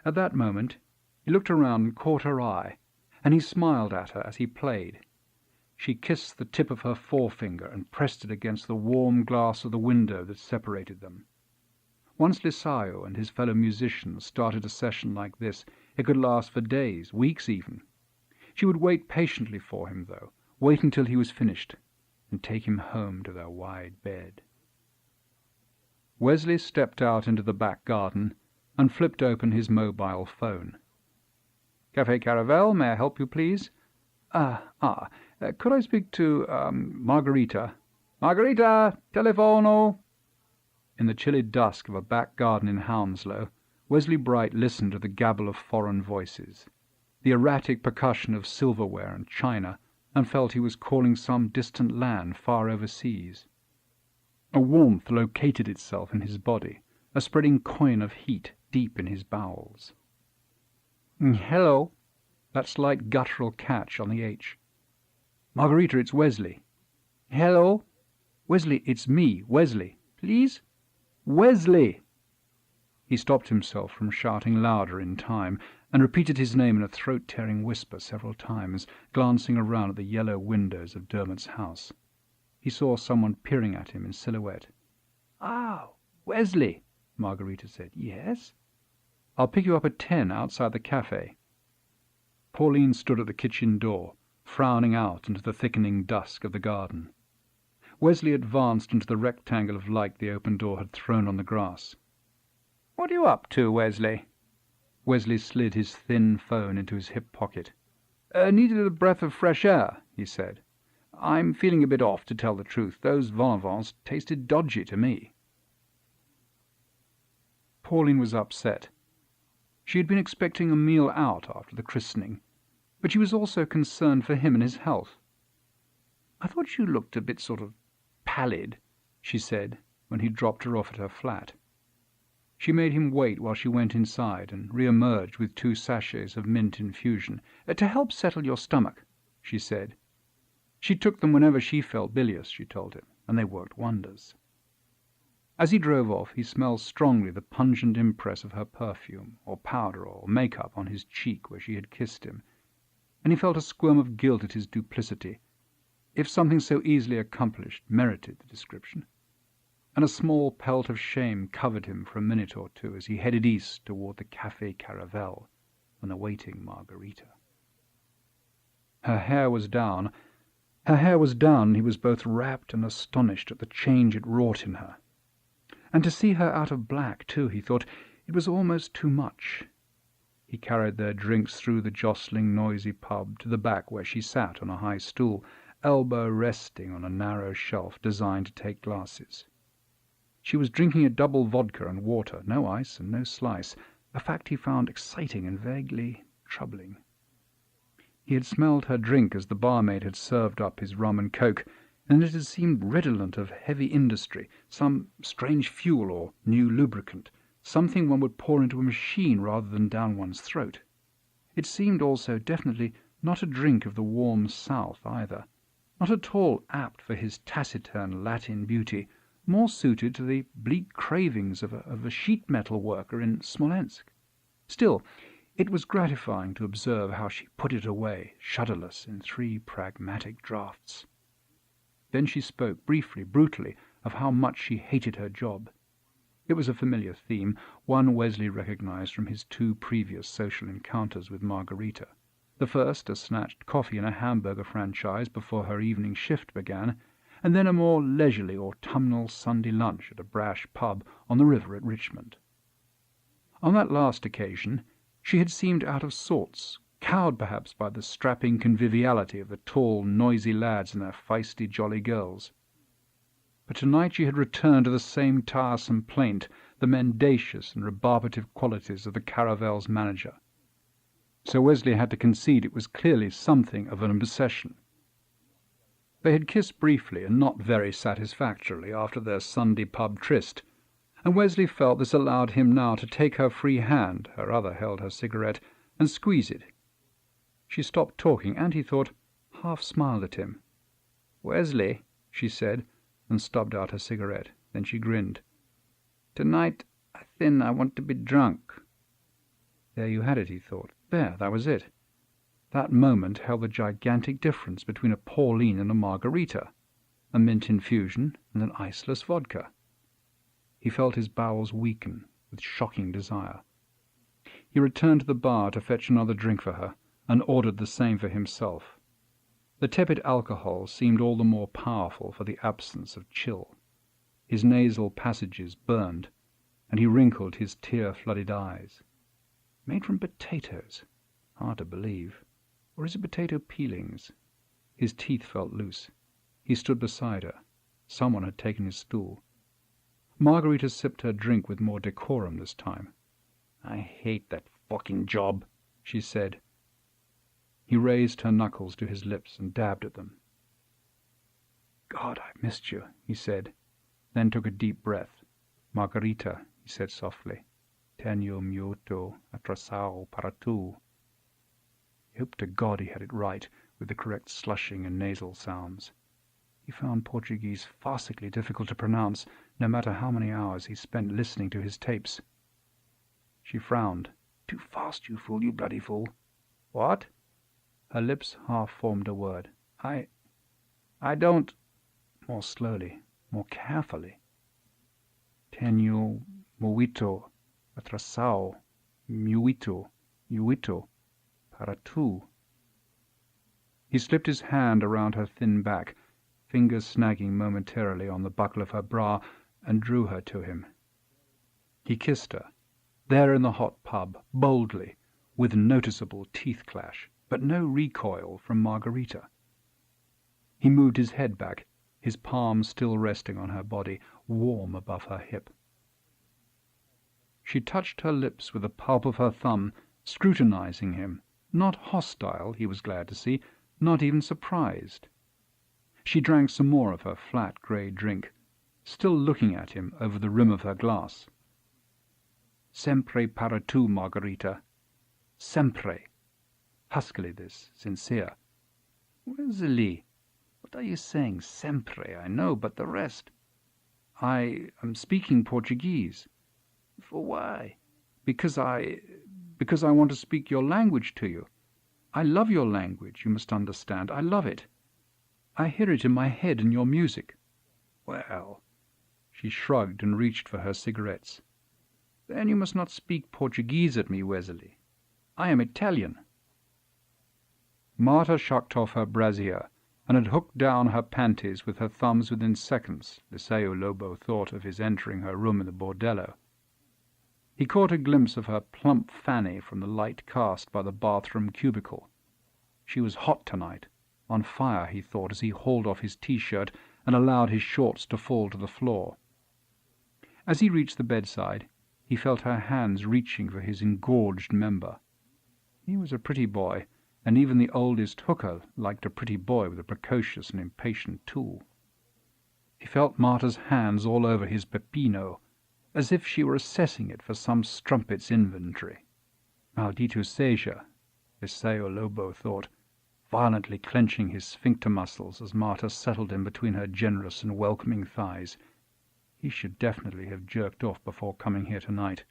At that moment, he looked around and caught her eye, and he smiled at her as he played. She kissed the tip of her forefinger and pressed it against the warm glass of the window that separated them. Once Lisaio and his fellow musicians started a session like this, it could last for days, weeks even. She would wait patiently for him, though, wait until he was finished, and take him home to their wide bed. Wesley stepped out into the back garden and flipped open his mobile phone. "Café Caravelle, may I help you, please?" Could I speak to, Margarita?" "Margarita, telefono!" In the chilly dusk of a back garden in Hounslow, Wesley Bright listened to the gabble of foreign voices, the erratic percussion of silverware and china, and felt he was calling some distant land far overseas. A warmth located itself in his body, a spreading coin of heat deep in his bowels. "Hello," that slight guttural catch on the H. "Margarita, it's Wesley." "Hello." "Wesley, it's me, Wesley." "Please?" "Wesley!" He stopped himself from shouting louder in time, and repeated his name in a throat-tearing whisper several times, glancing around at the yellow windows of Dermot's house. He saw someone peering at him in silhouette. "Ah, Wesley," Margarita said. "Yes?" "I'll pick you up at 10 outside the cafe." Pauline stood at the kitchen door, frowning out into the thickening dusk of the garden. Wesley advanced into the rectangle of light the open door had thrown on the grass. "What are you up to, Wesley?" Wesley slid his thin phone into his hip pocket. "Needed a breath of fresh air," he said. "I'm feeling a bit off, to tell the truth. Those vol au vents tasted dodgy to me." Pauline was upset. She had been expecting a meal out after the christening, but she was also concerned for him and his health. "I thought you looked a bit sort of pallid," she said, when he dropped her off at her flat. She made him wait while she went inside and re-emerged with 2 sachets of mint infusion. "To help settle your stomach," she said. She took them whenever she felt bilious, she told him, and they worked wonders. As he drove off, he smelled strongly the pungent impress of her perfume, or powder, or make-up on his cheek where she had kissed him, and he felt a squirm of guilt at his duplicity, if something so easily accomplished merited the description, and a small pelt of shame covered him for a minute or two as he headed east toward the Café Caravelle and the waiting Margarita. Her hair was down, and he was both rapt and astonished at the change it wrought in her. And to see her out of black, too, he thought, it was almost too much. He carried their drinks through the jostling, noisy pub to the back where she sat on a high stool, elbow resting on a narrow shelf designed to take glasses. She was drinking a double vodka and water, no ice and no slice, a fact he found exciting and vaguely troubling. He had smelled her drink as the barmaid had served up his rum and coke, and it had seemed redolent of heavy industry, some strange fuel or new lubricant, something one would pour into a machine rather than down one's throat. It seemed also definitely not a drink of the warm South either, not at all apt for his taciturn Latin beauty, more suited to the bleak cravings of a sheet metal worker in Smolensk. Still, it was gratifying to observe how she put it away, shudderless, in 3 pragmatic draughts. Then she spoke, briefly, brutally, of how much she hated her job. It was a familiar theme, one Wesley recognized from his 2 previous social encounters with Margarita. The first a snatched coffee and a hamburger franchise before her evening shift began, and then a more leisurely autumnal Sunday lunch at a brash pub on the river at Richmond. On that last occasion she had seemed out of sorts, cowed perhaps by the strapping conviviality of the tall, noisy lads and their feisty, jolly girls. But tonight she had returned to the same tiresome plaint, the mendacious and rebarbative qualities of the Caravel's manager. Sir Wesley had to concede it was clearly something of an obsession. They had kissed briefly and not very satisfactorily after their Sunday pub tryst, and Wesley felt this allowed him now to take her free hand, her other held her cigarette, and squeeze it. She stopped talking, and, he thought, half smiled at him. "Wesley," she said, and stubbed out her cigarette. Then she grinned. "Tonight, I think I want to be drunk." There you had it, he thought. There, that was it. That moment held the gigantic difference between a Pauline and a margarita, a mint infusion and an iceless vodka. He felt his bowels weaken with shocking desire. He returned to the bar to fetch another drink for her, and ordered the same for himself. The tepid alcohol seemed all the more powerful for the absence of chill. His nasal passages burned, and he wrinkled his tear-flooded eyes. Made from potatoes? Hard to believe. Or is it potato peelings? His teeth felt loose. He stood beside her. Someone had taken his stool. Margarita sipped her drink with more decorum this time. "I hate that fucking job," she said. He raised her knuckles to his lips and dabbed at them. "God, I've missed you," he said, then took a deep breath. "Margarita," he said softly, "tengo mucho atrasado para tú." He hoped to God he had it right, with the correct slushing and nasal sounds. He found Portuguese farcically difficult to pronounce, no matter how many hours he spent listening to his tapes. She frowned. "Too fast, you fool, you bloody fool." "What?" Her lips half formed a word. I don't—" More slowly, more carefully. "Tengo muito atrasado, muito para tú." He slipped his hand around her thin back, fingers snagging momentarily on the buckle of her bra, and drew her to him. He kissed her, there in the hot pub, boldly, with noticeable teeth clash, but no recoil from Margarita. He moved his head back, his palm still resting on her body, warm above her hip. She touched her lips with the palp of her thumb, scrutinizing him, not hostile, he was glad to see, not even surprised. She drank some more of her flat grey drink, still looking at him over the rim of her glass. "Sempre para tu, Margarita. Sempre." Huskily this, sincere. "Wesley, what are you saying? Sempre, I know, but the rest?" "I am speaking Portuguese." "For why?" Because I want to speak your language to you. I love your language, you must understand. I love it. I hear it in my head in your music." "Well—" She shrugged and reached for her cigarettes. "Then you must not speak Portuguese at me, Wesley. I am Italian." Martha shucked off her brassiere, and had hooked down her panties with her thumbs within seconds, Liceo Lobo thought of his entering her room in the bordello. He caught a glimpse of her plump fanny from the light cast by the bathroom cubicle. She was hot tonight, on fire, he thought, as he hauled off his T-shirt and allowed his shorts to fall to the floor. As he reached the bedside, he felt her hands reaching for his engorged member. He was a pretty boy, and even the oldest hooker liked a pretty boy with a precocious and impatient tool. He felt Marta's hands all over his pepino, as if she were assessing it for some strumpet's inventory. Maldito seja, Liceo Lobo thought, violently clenching his sphincter muscles as Marta settled him between her generous and welcoming thighs. He should definitely have jerked off before coming here tonight.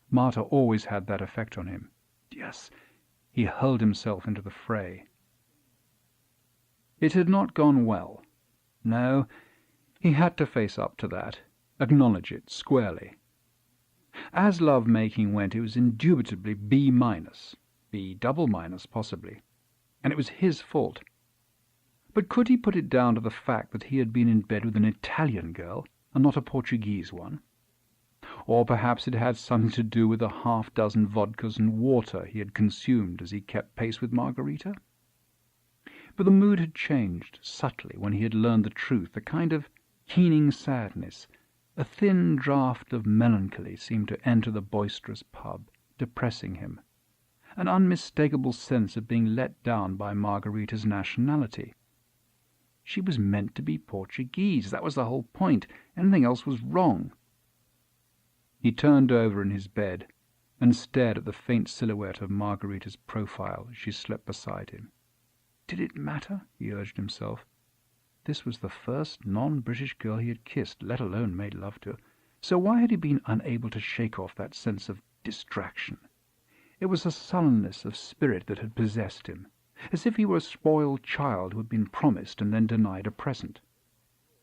Marta always had that effect on him. Yes, he hurled himself into the fray. It had not gone well. No, he had to face up to that, acknowledge it squarely. As love-making went, it was indubitably B-, B double minus possibly. and it was his fault. But could he put it down to the fact that he had been in bed with an Italian girl and not a Portuguese one? Or perhaps it had something to do with the half-dozen vodkas and water he had consumed as he kept pace with Margarita? But the mood had changed subtly when he had learned the truth. A kind of keening sadness, a thin draught of melancholy seemed to enter the boisterous pub, depressing him. An unmistakable sense of being let down by Margarita's nationality. She was meant to be Portuguese. That was the whole point. Anything else was wrong. He turned over in his bed and stared at the faint silhouette of Margarita's profile as she slept beside him. Did it matter? He urged himself. This was the first non-British girl he had kissed, let alone made love to. So why had he been unable to shake off that sense of distraction? It was a sullenness of spirit that had possessed him, as if he were a spoiled child who had been promised and then denied a present.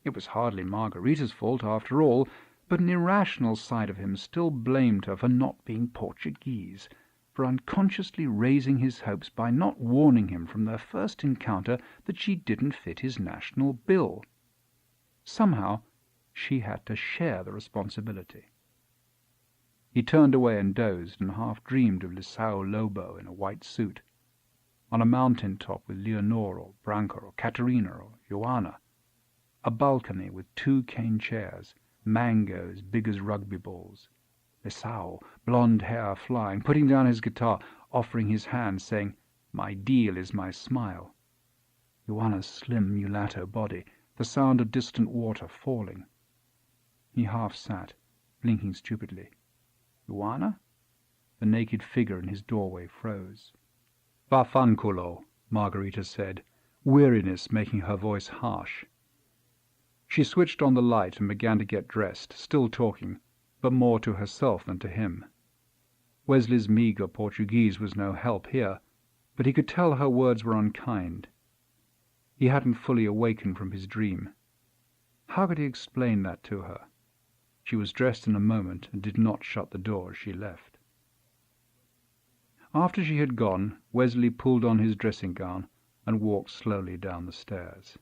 It was hardly Margarita's fault, after all, but an irrational side of him still blamed her for not being Portuguese, for unconsciously raising his hopes by not warning him from their first encounter that she didn't fit his national bill. Somehow she had to share the responsibility. He turned away and dozed, and half dreamed of Lissao Lobo in a white suit, on a mountain top with Leonore or Branca or Caterina or Joanna, a balcony with 2 cane chairs, mangoes big as rugby balls. Lissao, blonde hair flying, putting down his guitar, offering his hand, saying, "My deal is my smile." Joanna's slim mulatto body, the sound of distant water falling. He half sat, blinking stupidly. Joanna? The naked figure in his doorway froze. "Vaffanculo," Margarita said, weariness making her voice harsh. She switched on the light and began to get dressed, still talking, but more to herself than to him. Wesley's meagre Portuguese was no help here, but he could tell her words were unkind. He hadn't fully awakened from his dream. How could he explain that to her? She was dressed in a moment and did not shut the door as she left. After she had gone, Wesley pulled on his dressing gown and walked slowly down the stairs.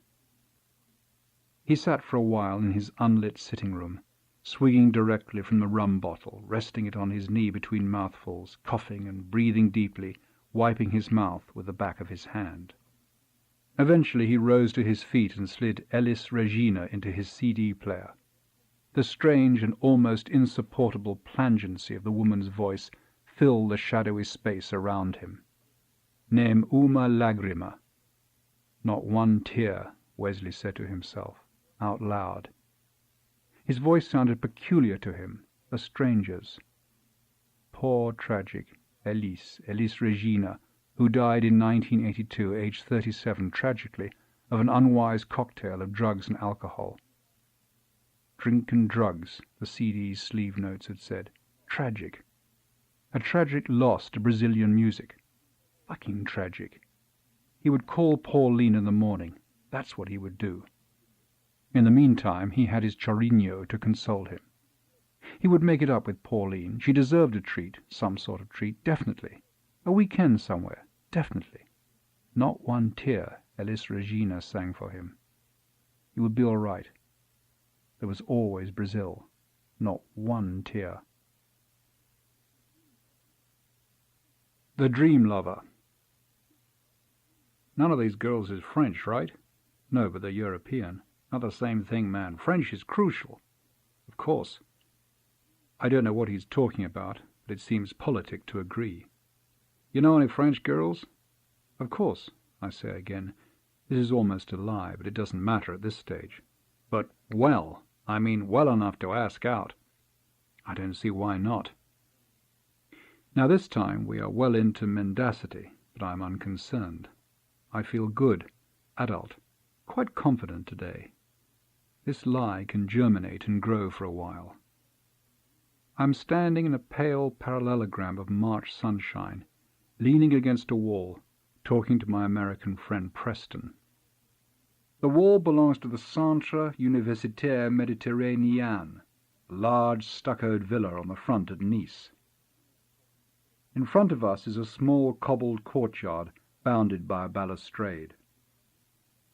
He sat for a while in his unlit sitting room, swigging directly from the rum bottle, resting it on his knee between mouthfuls, coughing and breathing deeply, wiping his mouth with the back of his hand. Eventually he rose to his feet and slid Elis Regina into his CD player. The strange and almost insupportable plangency of the woman's voice filled the shadowy space around him. Nem uma lagrima. Not one tear, Wesley said to himself, out loud. His voice sounded peculiar to him, a stranger's. Poor, tragic Elis Regina, who died in 1982, aged 37, tragically, of an unwise cocktail of drugs and alcohol. Drink and drugs, the CD's sleeve notes had said. Tragic. A tragic loss to Brazilian music. Fucking tragic. He would call Pauline in the morning. That's what he would do. In the meantime, he had his Chorinho to console him. He would make it up with Pauline. She deserved a treat, some sort of treat, definitely. A weekend somewhere, definitely. Not one tear, Elis Regina sang for him. He would be all right. There was always Brazil. Not one tear. The Dream Lover. None of these girls is French, right? No, but they're European. Not the same thing, man. French is crucial. Of course. I don't know what he's talking about, but it seems politic to agree. You know any French girls? Of course, I say again. This is almost a lie, but it doesn't matter at this stage. But well, I mean well enough to ask out. I don't see why not. Now this time we are well into mendacity, but I'm unconcerned. I feel good, adult, quite confident today. This lie can germinate and grow for a while. I'm standing in a pale parallelogram of March sunshine, leaning against a wall, talking to my American friend Preston. The wall belongs to the Centre Universitaire Méditerranéen, a large stuccoed villa on the front at Nice. In front of us is a small cobbled courtyard bounded by a balustrade.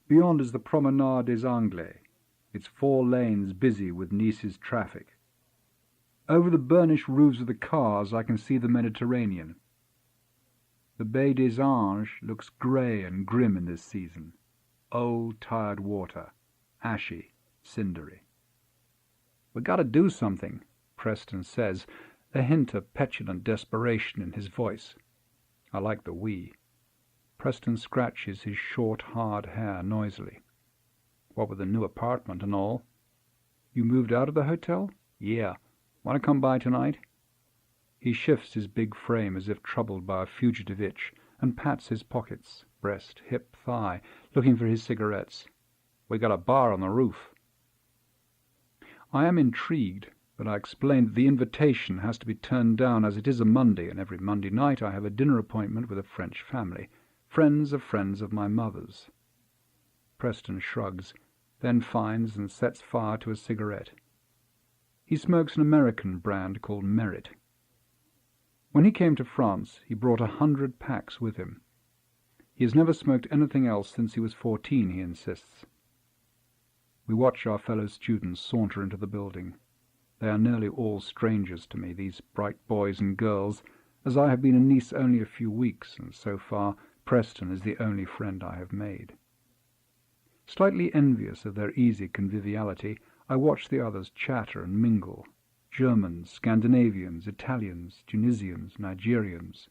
Beyond is the Promenade des Anglais, its 4 lanes busy with Nice's traffic. Over the burnished roofs of the cars I can see the Mediterranean. The Baie des Anges looks grey and grim in this season. Old, tired water, ashy, cindery. "We got to do something," Preston says, a hint of petulant desperation in his voice. I like the "we." Preston scratches his short, hard hair noisily. "What with the new apartment and all." "You moved out of the hotel?" "Yeah. Want to come by tonight?" He shifts his big frame as if troubled by a fugitive itch, and pats his pockets, breast, hip, thigh, looking for his cigarettes. "We got a bar on the roof." I am intrigued, but I explain that the invitation has to be turned down as it is a Monday, and every Monday night I have a dinner appointment with a French family, friends of my mother's. Preston shrugs, then finds and sets fire to a cigarette. He smokes an American brand called Merit. When he came to France, he brought 100 packs with him. He has never smoked anything else since he was 14, he insists. We watch our fellow students saunter into the building. They are nearly all strangers to me, these bright boys and girls, as I have been in Nice only a few weeks, and so far Preston is the only friend I have made. Slightly envious of their easy conviviality, I watch the others chatter and mingle. Germans, Scandinavians, Italians, Tunisians, Nigerians.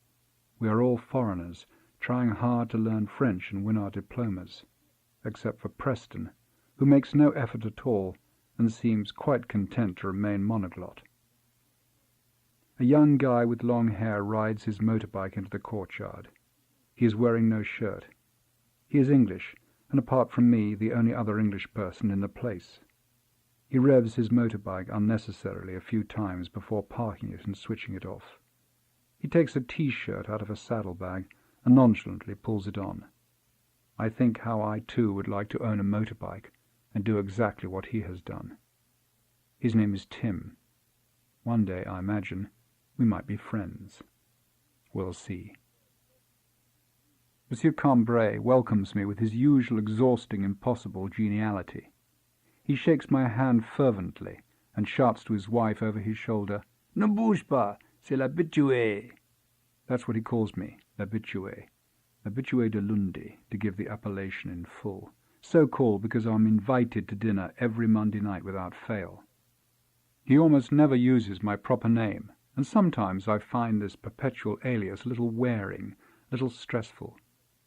We are all foreigners, trying hard to learn French and win our diplomas, except for Preston, who makes no effort at all and seems quite content to remain monoglot. A young guy with long hair rides his motorbike into the courtyard. He is wearing no shirt. He is English, and apart from me, the only other English person in the place. He revs his motorbike unnecessarily a few times before parking it and switching it off. He takes a T-shirt out of a saddlebag and nonchalantly pulls it on. I think how I too would like to own a motorbike and do exactly what he has done. His name is Tim. One day, I imagine, we might be friends. We'll see. Monsieur Cambrai welcomes me with his usual exhausting, impossible geniality. He shakes my hand fervently and shouts to his wife over his shoulder, "Ne bouge pas, c'est l'habitué." That's what he calls me, l'habitué. L'habitué de Lundy, to give the appellation in full. So called because I'm invited to dinner every Monday night without fail. He almost never uses my proper name, and sometimes I find this perpetual alias a little wearing, a little stressful.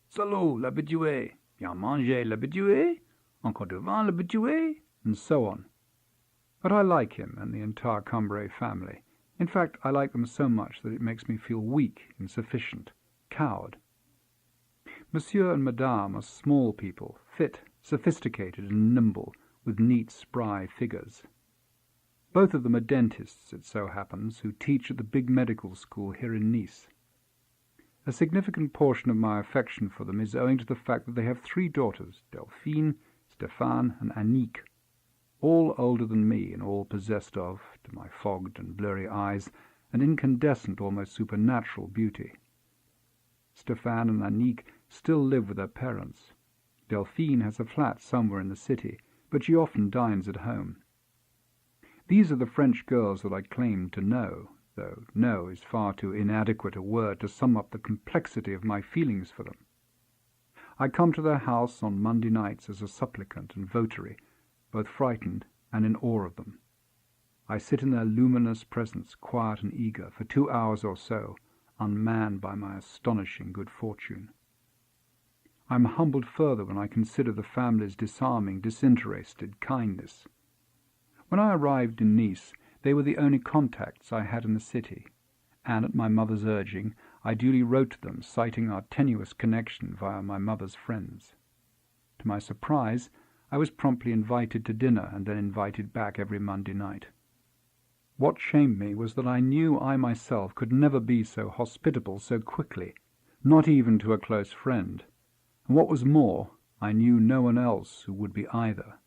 "Salut, l'habitué. Bien mangé, l'habitué. Encore du vin, l'habitué," and so on. But I like him and the entire Cambrai family. In fact, I like them so much that it makes me feel weak, insufficient, cowed. Monsieur and Madame are small people, fit, sophisticated and nimble, with neat, spry figures. Both of them are dentists, it so happens, who teach at the big medical school here in Nice. A significant portion of my affection for them is owing to the fact that they have 3 daughters, Delphine, Stéphane, and Annick, all older than me and all possessed of, to my fogged and blurry eyes, an incandescent, almost supernatural beauty. Stéphane and Annick still live with their parents. Delphine has a flat somewhere in the city, but she often dines at home. These are the French girls that I claim to know, though know is far too inadequate a word to sum up the complexity of my feelings for them. I come to their house on Monday nights as a supplicant and votary, both frightened and in awe of them. I sit in their luminous presence, quiet and eager, for 2 hours or so, unmanned by my astonishing good fortune. I am humbled further when I consider the family's disarming, disinterested kindness. When I arrived in Nice, they were the only contacts I had in the city, and at my mother's urging, I duly wrote to them, citing our tenuous connection via my mother's friends. To my surprise, I was promptly invited to dinner and then invited back every Monday night. What shamed me was that I knew I myself could never be so hospitable so quickly, not even to a close friend, and what was more, I knew no one else who would be either.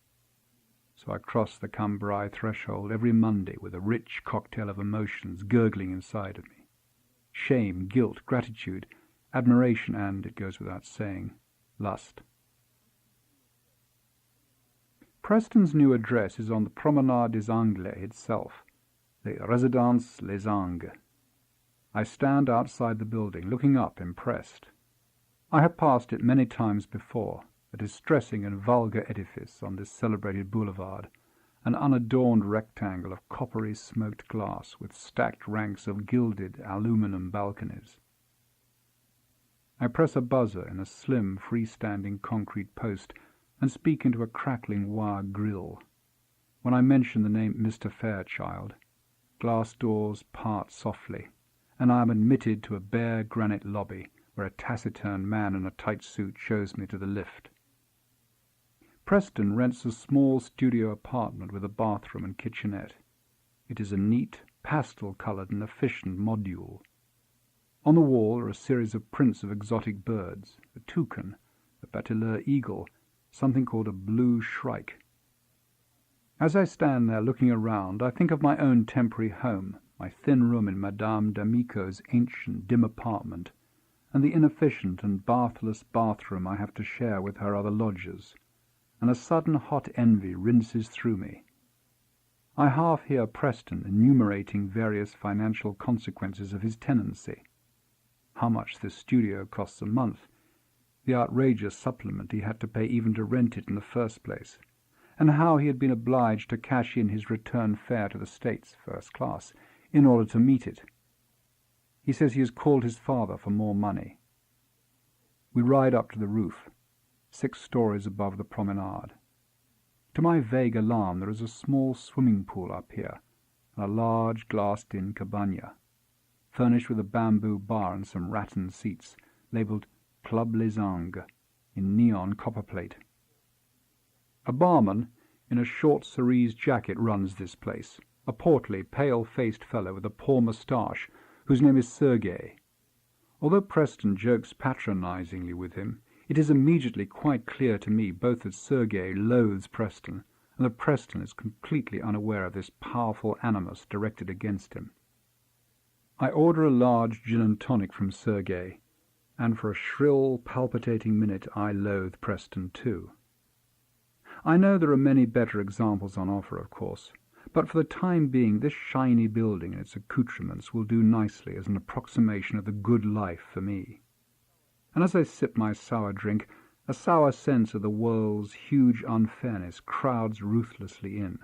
So I crossed the Cambrai threshold every Monday with a rich cocktail of emotions gurgling inside of me. Shame, guilt, gratitude, admiration and, it goes without saying, lust. Preston's new address is on the Promenade des Anglais itself, the Résidence Les Angles. I stand outside the building, looking up, impressed. I have passed it many times before, a distressing and vulgar edifice on this celebrated boulevard, an unadorned rectangle of coppery smoked glass with stacked ranks of gilded aluminum balconies. I press a buzzer in a slim, freestanding concrete post and speak into a crackling wire grill. When I mention the name Mr. Fairchild, glass doors part softly, and I am admitted to a bare granite lobby where a taciturn man in a tight suit shows me to the lift. Preston rents a small studio apartment with a bathroom and kitchenette. It is a neat, pastel-coloured and efficient module. On the wall are a series of prints of exotic birds, a toucan, a bateleur eagle, something called a blue shrike. As I stand there looking around, I think of my own temporary home, my thin room in Madame d'Amico's ancient, dim apartment, and the inefficient and bathless bathroom I have to share with her other lodgers, and a sudden hot envy rinses through me. I half hear Preston enumerating various financial consequences of his tenancy. How much this studio costs a month, the outrageous supplement he had to pay even to rent it in the first place, and how he had been obliged to cash in his return fare to the States, first class, in order to meet it. He says he has called his father for more money. We ride up to the roof, 6 stories above the promenade. To my vague alarm, there is a small swimming pool up here, and a large glassed-in cabana, furnished with a bamboo bar and some rattan seats, labelled Club Les Angles, in neon copperplate. A barman in a short cerise jacket runs this place, a portly, pale-faced fellow with a poor moustache, whose name is Sergei. Although Preston jokes patronizingly with him, it is immediately quite clear to me both that Sergei loathes Preston and that Preston is completely unaware of this powerful animus directed against him. I order a large gin and tonic from Sergei, and for a shrill, palpitating minute I loathe Preston too. I know there are many better examples on offer, of course, but for the time being this shiny building and its accoutrements will do nicely as an approximation of the good life for me. And as I sip my sour drink, a sour sense of the world's huge unfairness crowds ruthlessly in.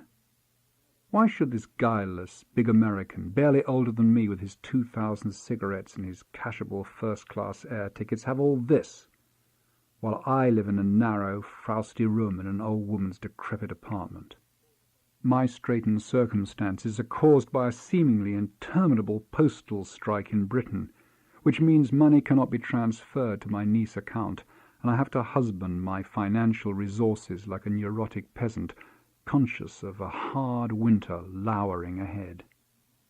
Why should this guileless, big American, barely older than me with his 2,000 cigarettes and his cashable first-class air tickets, have all this, while I live in a narrow, frowsty room in an old woman's decrepit apartment? My straitened circumstances are caused by a seemingly interminable postal strike in Britain, which means money cannot be transferred to my Nice account, and I have to husband my financial resources like a neurotic peasant, conscious of a hard winter lowering ahead.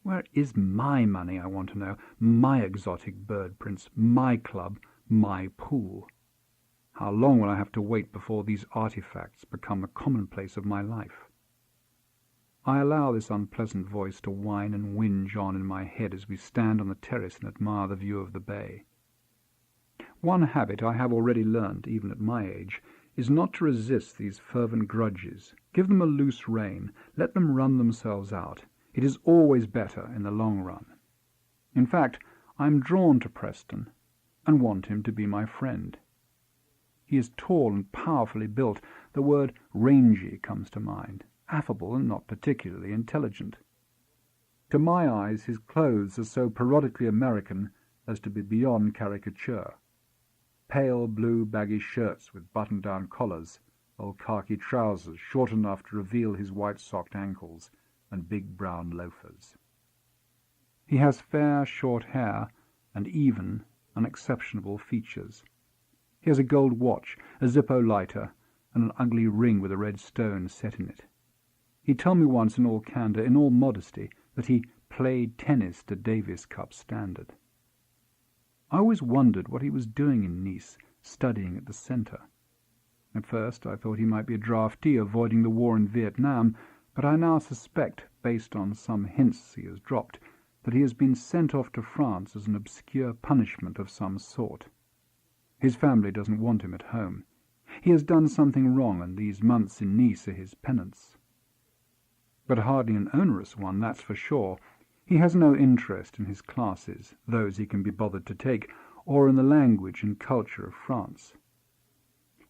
Where is my money, I want to know, my exotic bird prints, my club, my pool? How long will I have to wait before these artifacts become a commonplace of my life? I allow this unpleasant voice to whine and whinge on in my head as we stand on the terrace and admire the view of the bay. One habit I have already learned, even at my age, is not to resist these fervent grudges. Give them a loose rein, let them run themselves out. It is always better in the long run. In fact, I am drawn to Preston and want him to be my friend. He is tall and powerfully built. The word rangy comes to mind, affable and not particularly intelligent. To my eyes, his clothes are so parodically American as to be beyond caricature. Pale blue baggy shirts with button-down collars, old khaki trousers short enough to reveal his white-socked ankles, and big brown loafers. He has fair, short hair and even, unexceptionable features. He has a gold watch, a Zippo lighter, and an ugly ring with a red stone set in it. He told me once in all candour, in all modesty, that he played tennis to Davis Cup standard. I always wondered what he was doing in Nice, studying at the centre. At first I thought he might be a draftee avoiding the war in Vietnam, but I now suspect, based on some hints he has dropped, that he has been sent off to France as an obscure punishment of some sort. His family doesn't want him at home. He has done something wrong, and these months in Nice are his penance. But hardly an onerous one, that's for sure. He has no interest in his classes, those he can be bothered to take, or in the language and culture of France.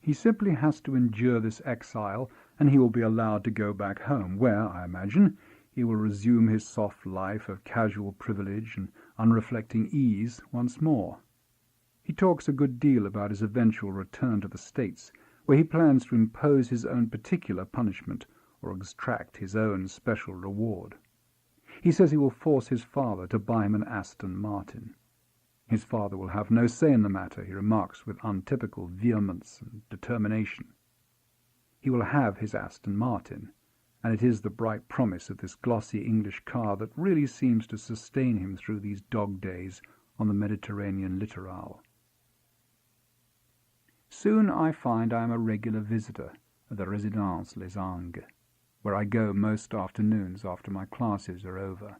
He simply has to endure this exile, and he will be allowed to go back home, where, I imagine, he will resume his soft life of casual privilege and unreflecting ease once more. He talks a good deal about his eventual return to the States, where he plans to impose his own particular punishment or extract his own special reward. He says he will force his father to buy him an Aston Martin. His father will have no say in the matter, he remarks with untypical vehemence and determination. He will have his Aston Martin, and it is the bright promise of this glossy English car that really seems to sustain him through these dog days on the Mediterranean littoral. Soon I find I am a regular visitor at the Résidence Les Angles, where I go most afternoons after my classes are over.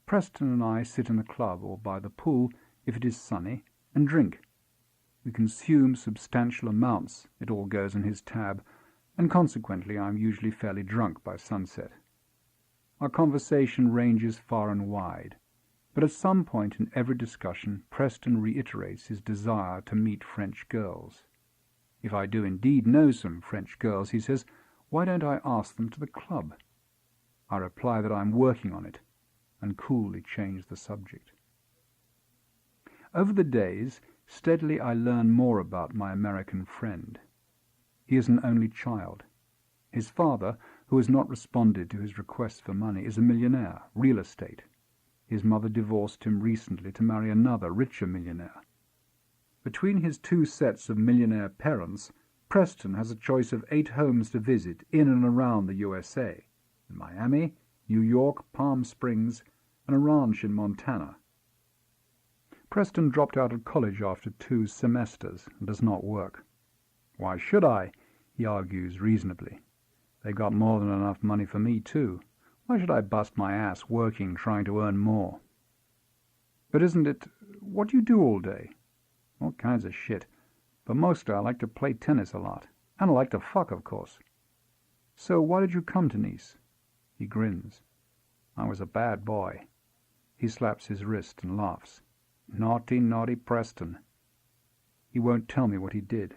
Preston and I sit in the club or by the pool, if it is sunny, and drink. We consume substantial amounts, it all goes in his tab, and consequently I am usually fairly drunk by sunset. Our conversation ranges far and wide, but at some point in every discussion Preston reiterates his desire to meet French girls. If I do indeed know some French girls, he says, why don't I ask them to the club? I reply that I am working on it, and coolly change the subject. Over the days, steadily I learn more about my American friend. He is an only child. His father, who has not responded to his requests for money, is a millionaire, real estate. His mother divorced him recently to marry another, richer millionaire. Between his two sets of millionaire parents, Preston has a choice of 8 homes to visit in and around the USA, in Miami, New York, Palm Springs, and a ranch in Montana. Preston dropped out of college after 2 semesters and does not work. Why should I? He argues reasonably. They've got more than enough money for me, too. Why should I bust my ass working, trying to earn more? But isn't it... What do you do all day? All kinds of shit. But mostly I like to play tennis a lot. And I like to fuck, of course. So why did you come to Nice? He grins. I was a bad boy. He slaps his wrist and laughs. Naughty, naughty Preston. He won't tell me what he did.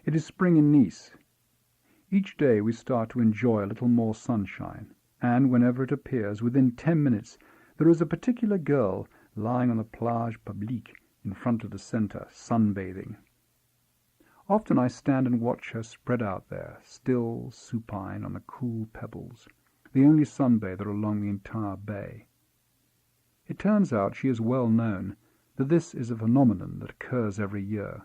It is spring in Nice. Each day we start to enjoy a little more sunshine, and whenever it appears, within 10 minutes, there is a particular girl lying on the plage publique in front of the centre, sunbathing. Often I stand and watch her spread out there, still, supine, on the cool pebbles, the only sunbather along the entire bay. It turns out, she is well known, that this is a phenomenon that occurs every year.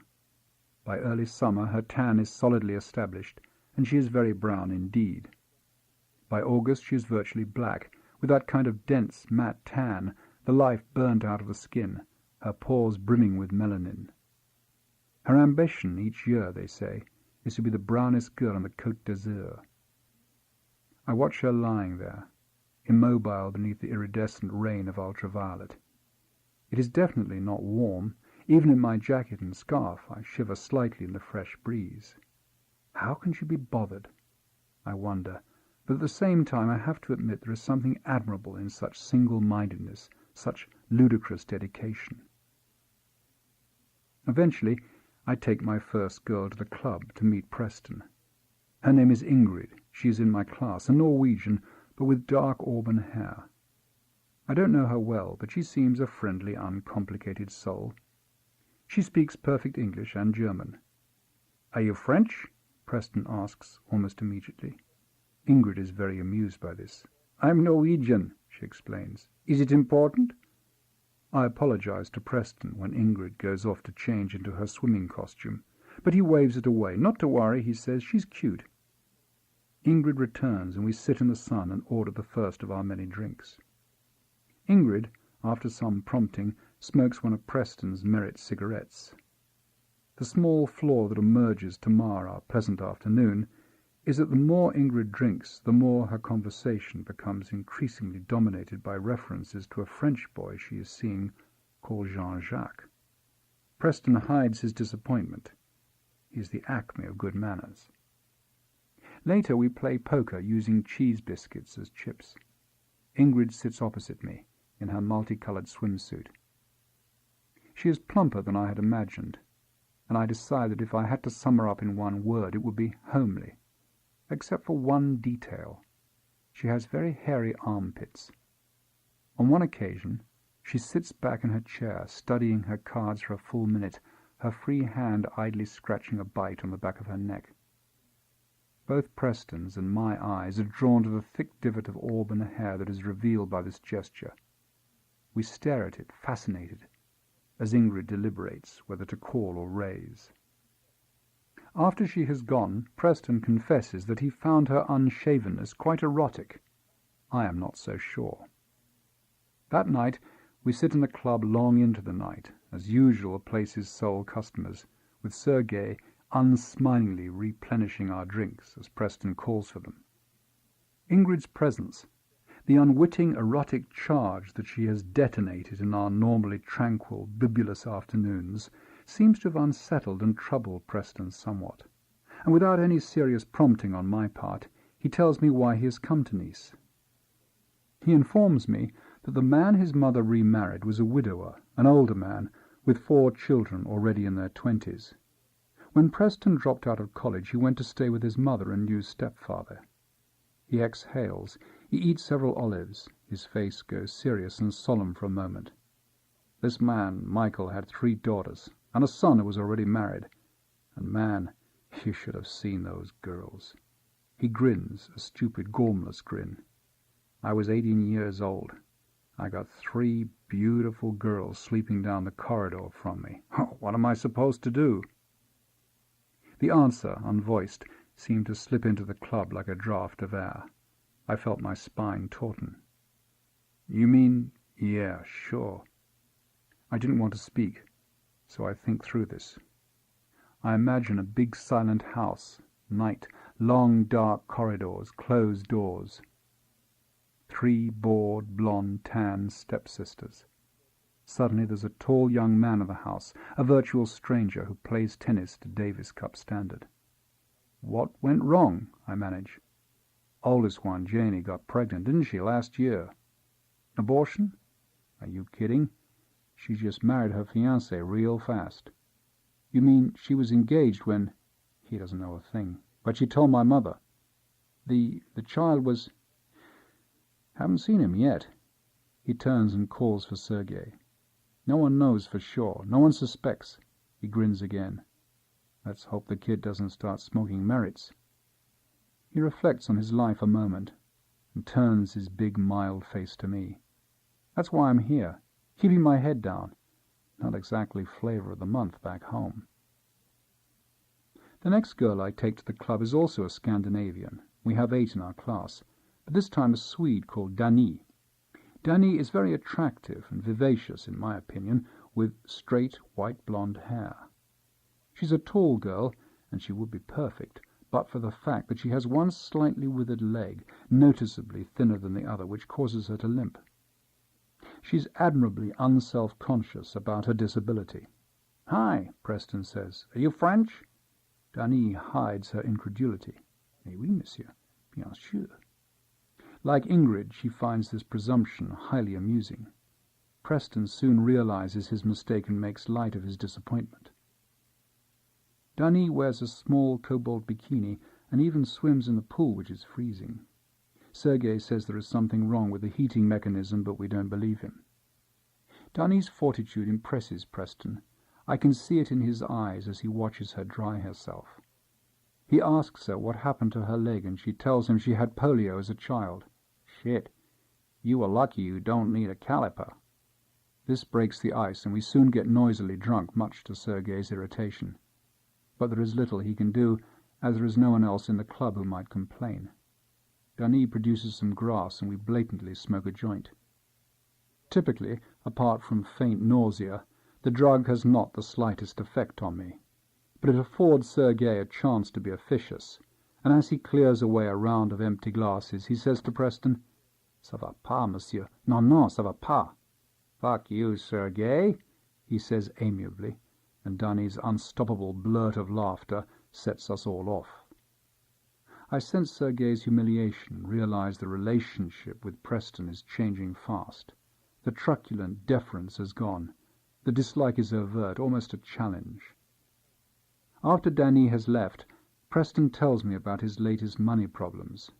By early summer her tan is solidly established, and she is very brown indeed. By August she is virtually black, with that kind of dense, matte tan, the life burnt out of the skin, her pores brimming with melanin. Her ambition each year, they say, is to be the brownest girl on the Côte d'Azur. I watch her lying there, immobile beneath the iridescent rain of ultraviolet. It is definitely not warm. Even in my jacket and scarf I shiver slightly in the fresh breeze. How can she be bothered? I wonder, but at the same time I have to admit there is something admirable in such single-mindedness, such ludicrous dedication. Eventually I take my first girl to the club to meet Preston. Her name is Ingrid. She is in my class, a Norwegian, but with dark auburn hair. I don't know her well, but she seems a friendly, uncomplicated soul. She speaks perfect English and German. "Are you French?" Preston asks almost immediately. Ingrid is very amused by this. "I'm Norwegian," she explains. "Is it important?" I apologize to Preston when Ingrid goes off to change into her swimming costume, but he waves it away. Not to worry, he says, she's cute. Ingrid returns, and we sit in the sun and order the first of our many drinks. Ingrid, after some prompting, smokes one of Preston's Merit cigarettes. The small flaw that emerges to mar our pleasant afternoon is that the more Ingrid drinks, the more her conversation becomes increasingly dominated by references to a French boy she is seeing called Jean-Jacques. Preston hides his disappointment. He is the acme of good manners. Later we play poker using cheese biscuits as chips. Ingrid sits opposite me in her multicolored swimsuit. She is plumper than I had imagined, and I decide that if I had to sum her up in one word, it would be homely, except for one detail. She has very hairy armpits. On one occasion, she sits back in her chair, studying her cards for a full minute, her free hand idly scratching a bite on the back of her neck. Both Preston's and my eyes are drawn to the thick divot of auburn hair that is revealed by this gesture. We stare at it, fascinated, as Ingrid deliberates whether to call or raise. After she has gone, Preston confesses that he found her unshavenness quite erotic. I am not so sure. That night we sit in the club long into the night, as usual place's sole customers, with Sergei unsmilingly replenishing our drinks as Preston calls for them. Ingrid's presence, the unwitting erotic charge that she has detonated in our normally tranquil, bibulous afternoons, seems to have unsettled and troubled Preston somewhat, and without any serious prompting on my part, he tells me why he has come to Nice. He informs me that the man his mother remarried was a widower, an older man, with 4 children already in their 20s. When Preston dropped out of college, he went to stay with his mother and new stepfather. He exhales. He eats several olives. His face goes serious and solemn for a moment. This man, Michael, had 3 daughters, and a son who was already married. And man, you should have seen those girls. He grins, a stupid, gormless grin. I was 18 years old. I got 3 beautiful girls sleeping down the corridor from me. What am I supposed to do? The answer, unvoiced, seemed to slip into the club like a draught of air. I felt my spine tauten. You mean, yeah, sure. I didn't want to speak, so I think through this. I imagine a big silent house, night, long dark corridors, closed doors. 3 bored, blonde, tan stepsisters. Suddenly there's a tall young man in the house, a virtual stranger who plays tennis to Davis Cup standard. What went wrong? I manage. Oldest one, Janie, got pregnant, didn't she, last year? Abortion? Are you kidding? She just married her fiancé real fast. You mean she was engaged when... He doesn't know a thing. But she told my mother. The child was... Haven't seen him yet. He turns and calls for Sergei. No one knows for sure. No one suspects. He grins again. Let's hope the kid doesn't start smoking merits. He reflects on his life a moment and turns his big, mild face to me. That's why I'm here, keeping my head down. Not exactly flavor of the month back home. The next girl I take to the club is also a Scandinavian. We have 8 in our class, but this time a Swede called Dani. Dani is very attractive and vivacious, in my opinion, with straight, white blonde hair. She's a tall girl, and she would be perfect, but for the fact that she has one slightly withered leg, noticeably thinner than the other, which causes her to limp. She's admirably unself-conscious about her disability. "Hi," Preston says. "Are you French?" Dani hides her incredulity. "Mais oui, monsieur, bien sûr." Like Ingrid, she finds this presumption highly amusing. Preston soon realizes his mistake and makes light of his disappointment. Dani wears a small cobalt bikini and even swims in the pool, which is freezing. Sergei says there is something wrong with the heating mechanism, but we don't believe him. Dani's fortitude impresses Preston. I can see it in his eyes as he watches her dry herself. He asks her what happened to her leg, and she tells him she had polio as a child. Shit. You were lucky you don't need a caliper. This breaks the ice, and we soon get noisily drunk, much to Sergei's irritation. But there is little he can do, as there is no one else in the club who might complain. Dani produces some grass, and we blatantly smoke a joint. Typically, apart from faint nausea, the drug has not the slightest effect on me. But it affords Sergei a chance to be officious, and as he clears away a round of empty glasses, he says to Preston, "Ça va pas, monsieur. Non, non, ça va pas." "Fuck you, Sergei," he says amiably, and Dunny's unstoppable blurt of laughter sets us all off. I sense Sergei's humiliation, realize the relationship with Preston is changing fast. The truculent deference has gone. The dislike is overt, almost a challenge. After Danny has left, Preston tells me about his latest money problems.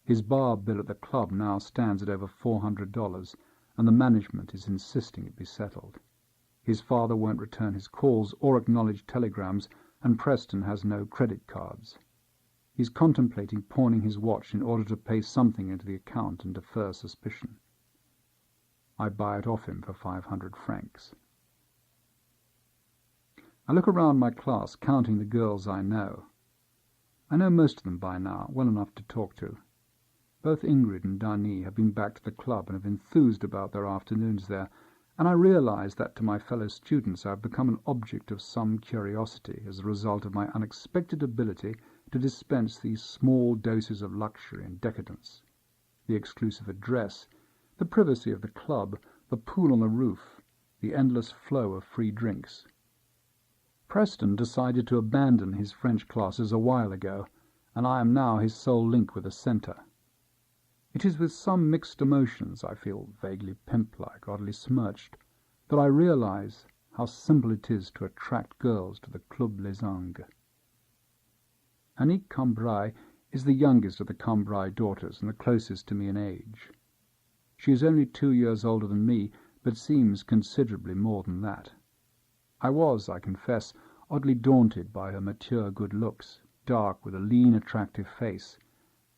His bar bill at the club now stands at over $400, and the management is insisting it be settled. His father won't return his calls or acknowledge telegrams, and Preston has no credit cards. He's contemplating pawning his watch in order to pay something into the account and defer suspicion. I buy it off him for 500 francs. I look around my class, counting the girls I know. I know most of them by now, well enough to talk to. Both Ingrid and Dani have been back to the club and have enthused about their afternoons there, and I realize that to my fellow students I have become an object of some curiosity as a result of my unexpected ability to dispense these small doses of luxury and decadence. The exclusive address, the privacy of the club, the pool on the roof, the endless flow of free drinks. Preston decided to abandon his French classes a while ago, and I am now his sole link with the centre. It is with some mixed emotions, I feel vaguely pimp-like, oddly smirched, that I realize how simple it is to attract girls to the Club Les Angles. Annick Cambrai is the youngest of the Cambrai daughters and the closest to me in age. She is only 2 years older than me, but seems considerably more than that. I was, I confess, oddly daunted by her mature good looks, dark with a lean, attractive face.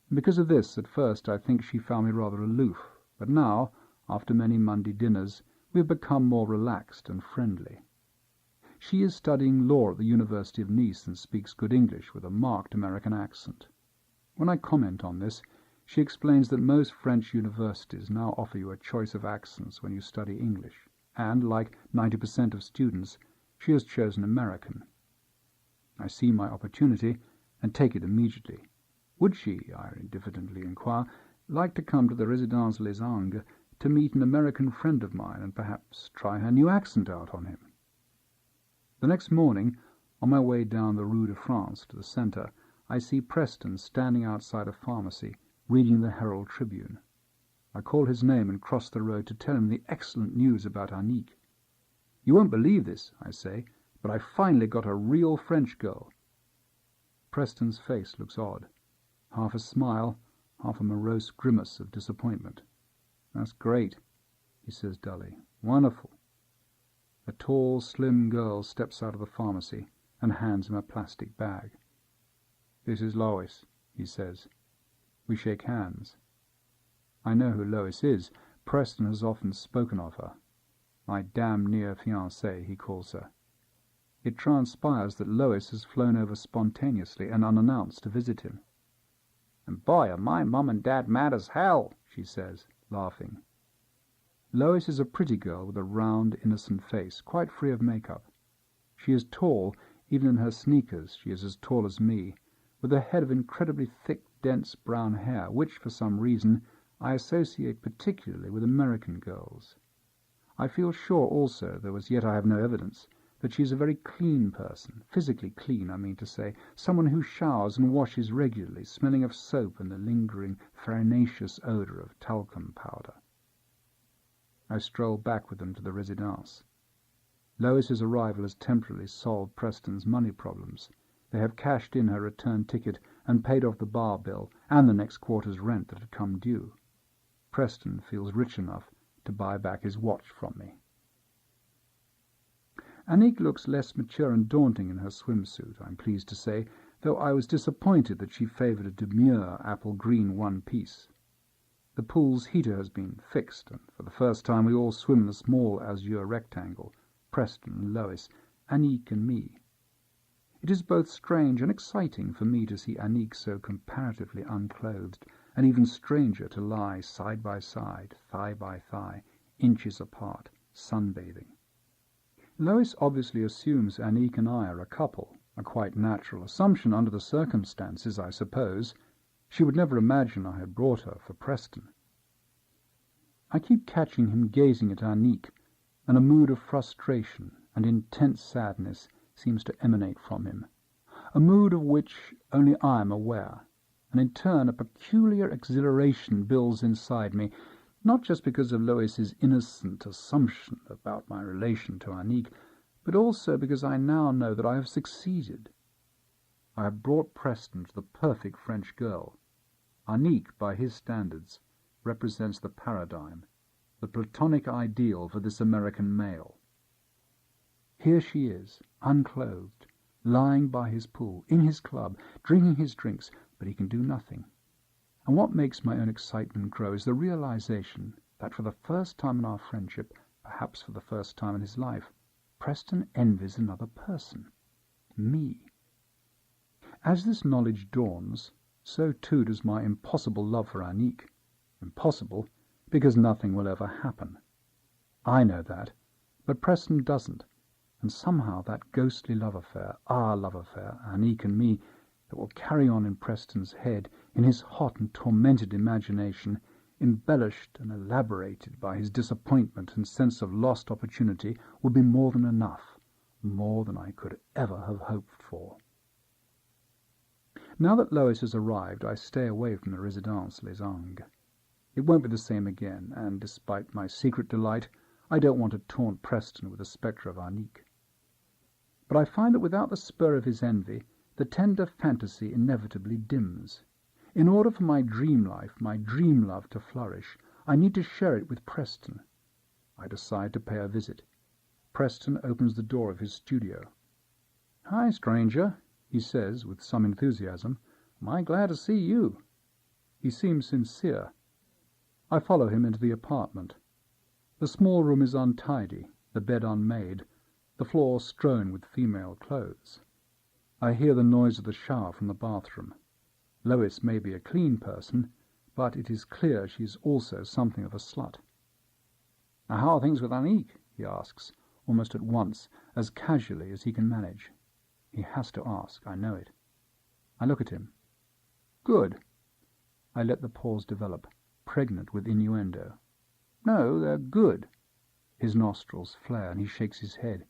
And because of this, at first I think she found me rather aloof, but now, after many Monday dinners, we have become more relaxed and friendly. She is studying law at the University of Nice and speaks good English with a marked American accent. When I comment on this, she explains that most French universities now offer you a choice of accents when you study English, and, like 90% of students, she has chosen American. I see my opportunity and take it immediately. Would she, I diffidently inquire, like to come to the Résidence Les Angles to meet an American friend of mine and perhaps try her new accent out on him? The next morning, on my way down the Rue de France to the centre, I see Preston standing outside a pharmacy, reading the Herald Tribune. I call his name and cross the road to tell him the excellent news about Annick. "You won't believe this," I say, "but I finally got a real French girl." Preston's face looks odd, half a smile, half a morose grimace of disappointment. "That's great," he says dully. "Wonderful." A tall, slim girl steps out of the pharmacy and hands him a plastic bag. "This is Lois," he says. We shake hands. I know who Lois is. Preston has often spoken of her. My damn near fiancée, he calls her. It transpires that Lois has flown over spontaneously and unannounced to visit him. "And boy, are my mum and dad mad as hell," she says, laughing. Lois is a pretty girl with a round, innocent face, quite free of makeup. She is tall, even in her sneakers she is as tall as me, with a head of incredibly thick, dense brown hair, which, for some reason, I associate particularly with American girls. I feel sure also, though as yet I have no evidence, that she is a very clean person, physically clean, I mean to say, someone who showers and washes regularly, smelling of soap and the lingering, farinaceous odour of talcum powder. I stroll back with them to the Résidence. Lois's arrival has temporarily solved Preston's money problems. They have cashed in her return ticket and paid off the bar bill and the next quarter's rent that had come due. Preston feels rich enough to buy back his watch from me. Annick looks less mature and daunting in her swimsuit, I'm pleased to say, though I was disappointed that she favoured a demure apple-green one-piece. The pool's heater has been fixed, and for the first time we all swim in the small azure rectangle, Preston and Lois, Annick and me. It is both strange and exciting for me to see Annick so comparatively unclothed, and even stranger to lie side by side, thigh by thigh, inches apart, sunbathing. Lois obviously assumes Annick and I are a couple, A quite natural assumption under the circumstances, I suppose. She would never imagine I had brought her for Preston. I keep catching him gazing at Anique, and a mood of frustration and intense sadness seems to emanate from him, a mood of which only I am aware, and in turn a peculiar exhilaration builds inside me, not just because of Lois's innocent assumption about my relation to Anique, but also because I now know that I have succeeded. I have brought Preston to the perfect French girl. Anique, by his standards, represents the paradigm, the platonic ideal for this American male. Here she is, unclothed, lying by his pool, in his club, drinking his drinks, but he can do nothing. And what makes my own excitement grow is the realization that for the first time in our friendship, perhaps for the first time in his life, Preston envies another person, me. As this knowledge dawns, so too does my impossible love for Anique. Impossible, because nothing will ever happen. I know that, but Preston doesn't, and somehow that ghostly love affair, our love affair, Anique and me, that will carry on in Preston's head, in his hot and tormented imagination, embellished and elaborated by his disappointment and sense of lost opportunity, will be more than enough, more than I could ever have hoped for. Now that Lois has arrived, I stay away from the Résidence Les Angles. It won't be the same again, and despite my secret delight, I don't want to taunt Preston with the spectre of Anique. But I find that without the spur of his envy, the tender fantasy inevitably dims. In order for my dream life, my dream love to flourish, I need to share it with Preston. I decide to pay a visit. Preston opens the door of his studio. "Hi, stranger," he says with some enthusiasm. "Am I glad to see you?" He seems sincere. I follow him into the apartment. The small room is untidy, the bed unmade, the floor strewn with female clothes. I hear the noise of the shower from the bathroom. Lois may be a clean person, but it is clear she is also something of a slut. "Now, how are things with Anique?" he asks, almost at once, as casually as he can manage. He has to ask, I know it. I look at him. "Good." I let the pause develop, pregnant with innuendo. "No, they're good." His nostrils flare, and he shakes his head.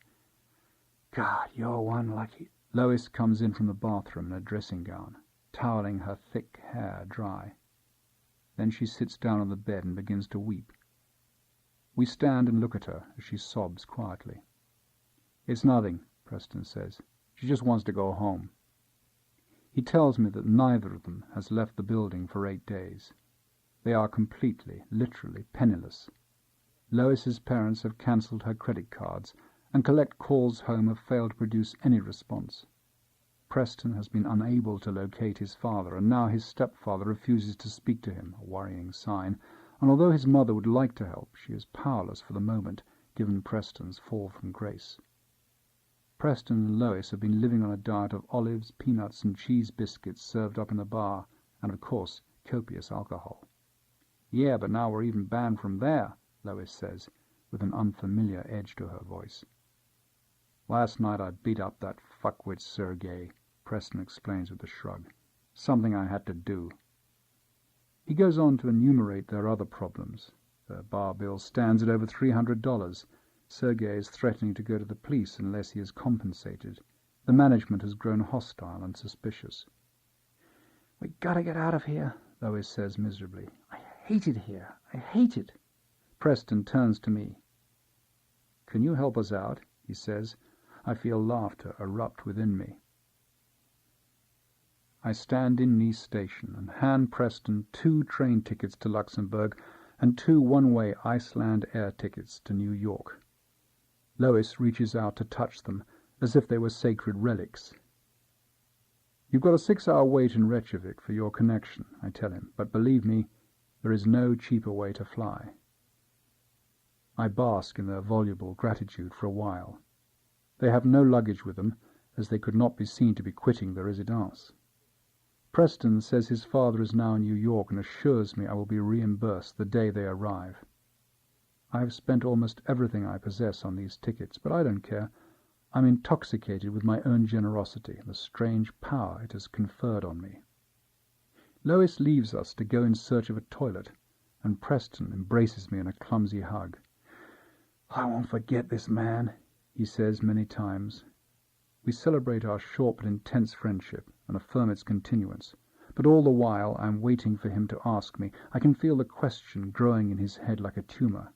"God, you're one lucky—" Lois comes in from the bathroom in a dressing gown, toweling her thick hair dry. Then she sits down on the bed and begins to weep. We stand and look at her as she sobs quietly. "It's nothing," Preston says. "She just wants to go home." He tells me that neither of them has left the building for 8 days. They are completely, literally penniless. Lois's parents have cancelled her credit cards, and collect calls home have failed to produce any response. Preston has been unable to locate his father, and now his stepfather refuses to speak to him, a worrying sign, and although his mother would like to help, she is powerless for the moment, given Preston's fall from grace. Preston and Lois have been living on a diet of olives, peanuts, and cheese biscuits served up in the bar, and, of course, copious alcohol. "Yeah, but now we're even banned from there," Lois says, with an unfamiliar edge to her voice. "Last night I beat up that fuckwit Sergei," Preston explains with a shrug. "Something I had to do." He goes on to enumerate their other problems. The bar bill stands at over $300. Sergei is threatening to go to the police unless he is compensated. The management has grown hostile and suspicious. "We gotta get out of here," Lois says miserably. "I hate it here. I hate it." Preston turns to me. "Can you help us out?" he says. I feel laughter erupt within me. I stand in Nice station and hand Preston 2 train tickets to Luxembourg and 2 one-way Iceland air tickets to New York. Lois reaches out to touch them as if they were sacred relics. "You've got a 6-hour wait in Reykjavik for your connection," I tell him, "but believe me, there is no cheaper way to fly." I bask in their voluble gratitude for a while. They have no luggage with them, as they could not be seen to be quitting the Résidence. Preston says his father is now in New York and assures me I will be reimbursed the day they arrive. I have spent almost everything I possess on these tickets, but I don't care. I'm intoxicated with my own generosity and the strange power it has conferred on me. Lois leaves us to go in search of a toilet, and Preston embraces me in a clumsy hug. "I won't forget this man," he says many times. We celebrate our short but intense friendship and affirm its continuance. But all the while I am waiting for him to ask me. I can feel the question growing in his head like a tumour.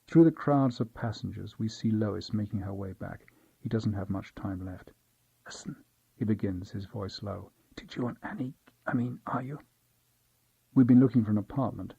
Through the crowds of passengers we see Lois making her way back. He doesn't have much time left. "Listen," he begins, his voice low. "Did you and Annie... are you?" "We've been looking for an apartment.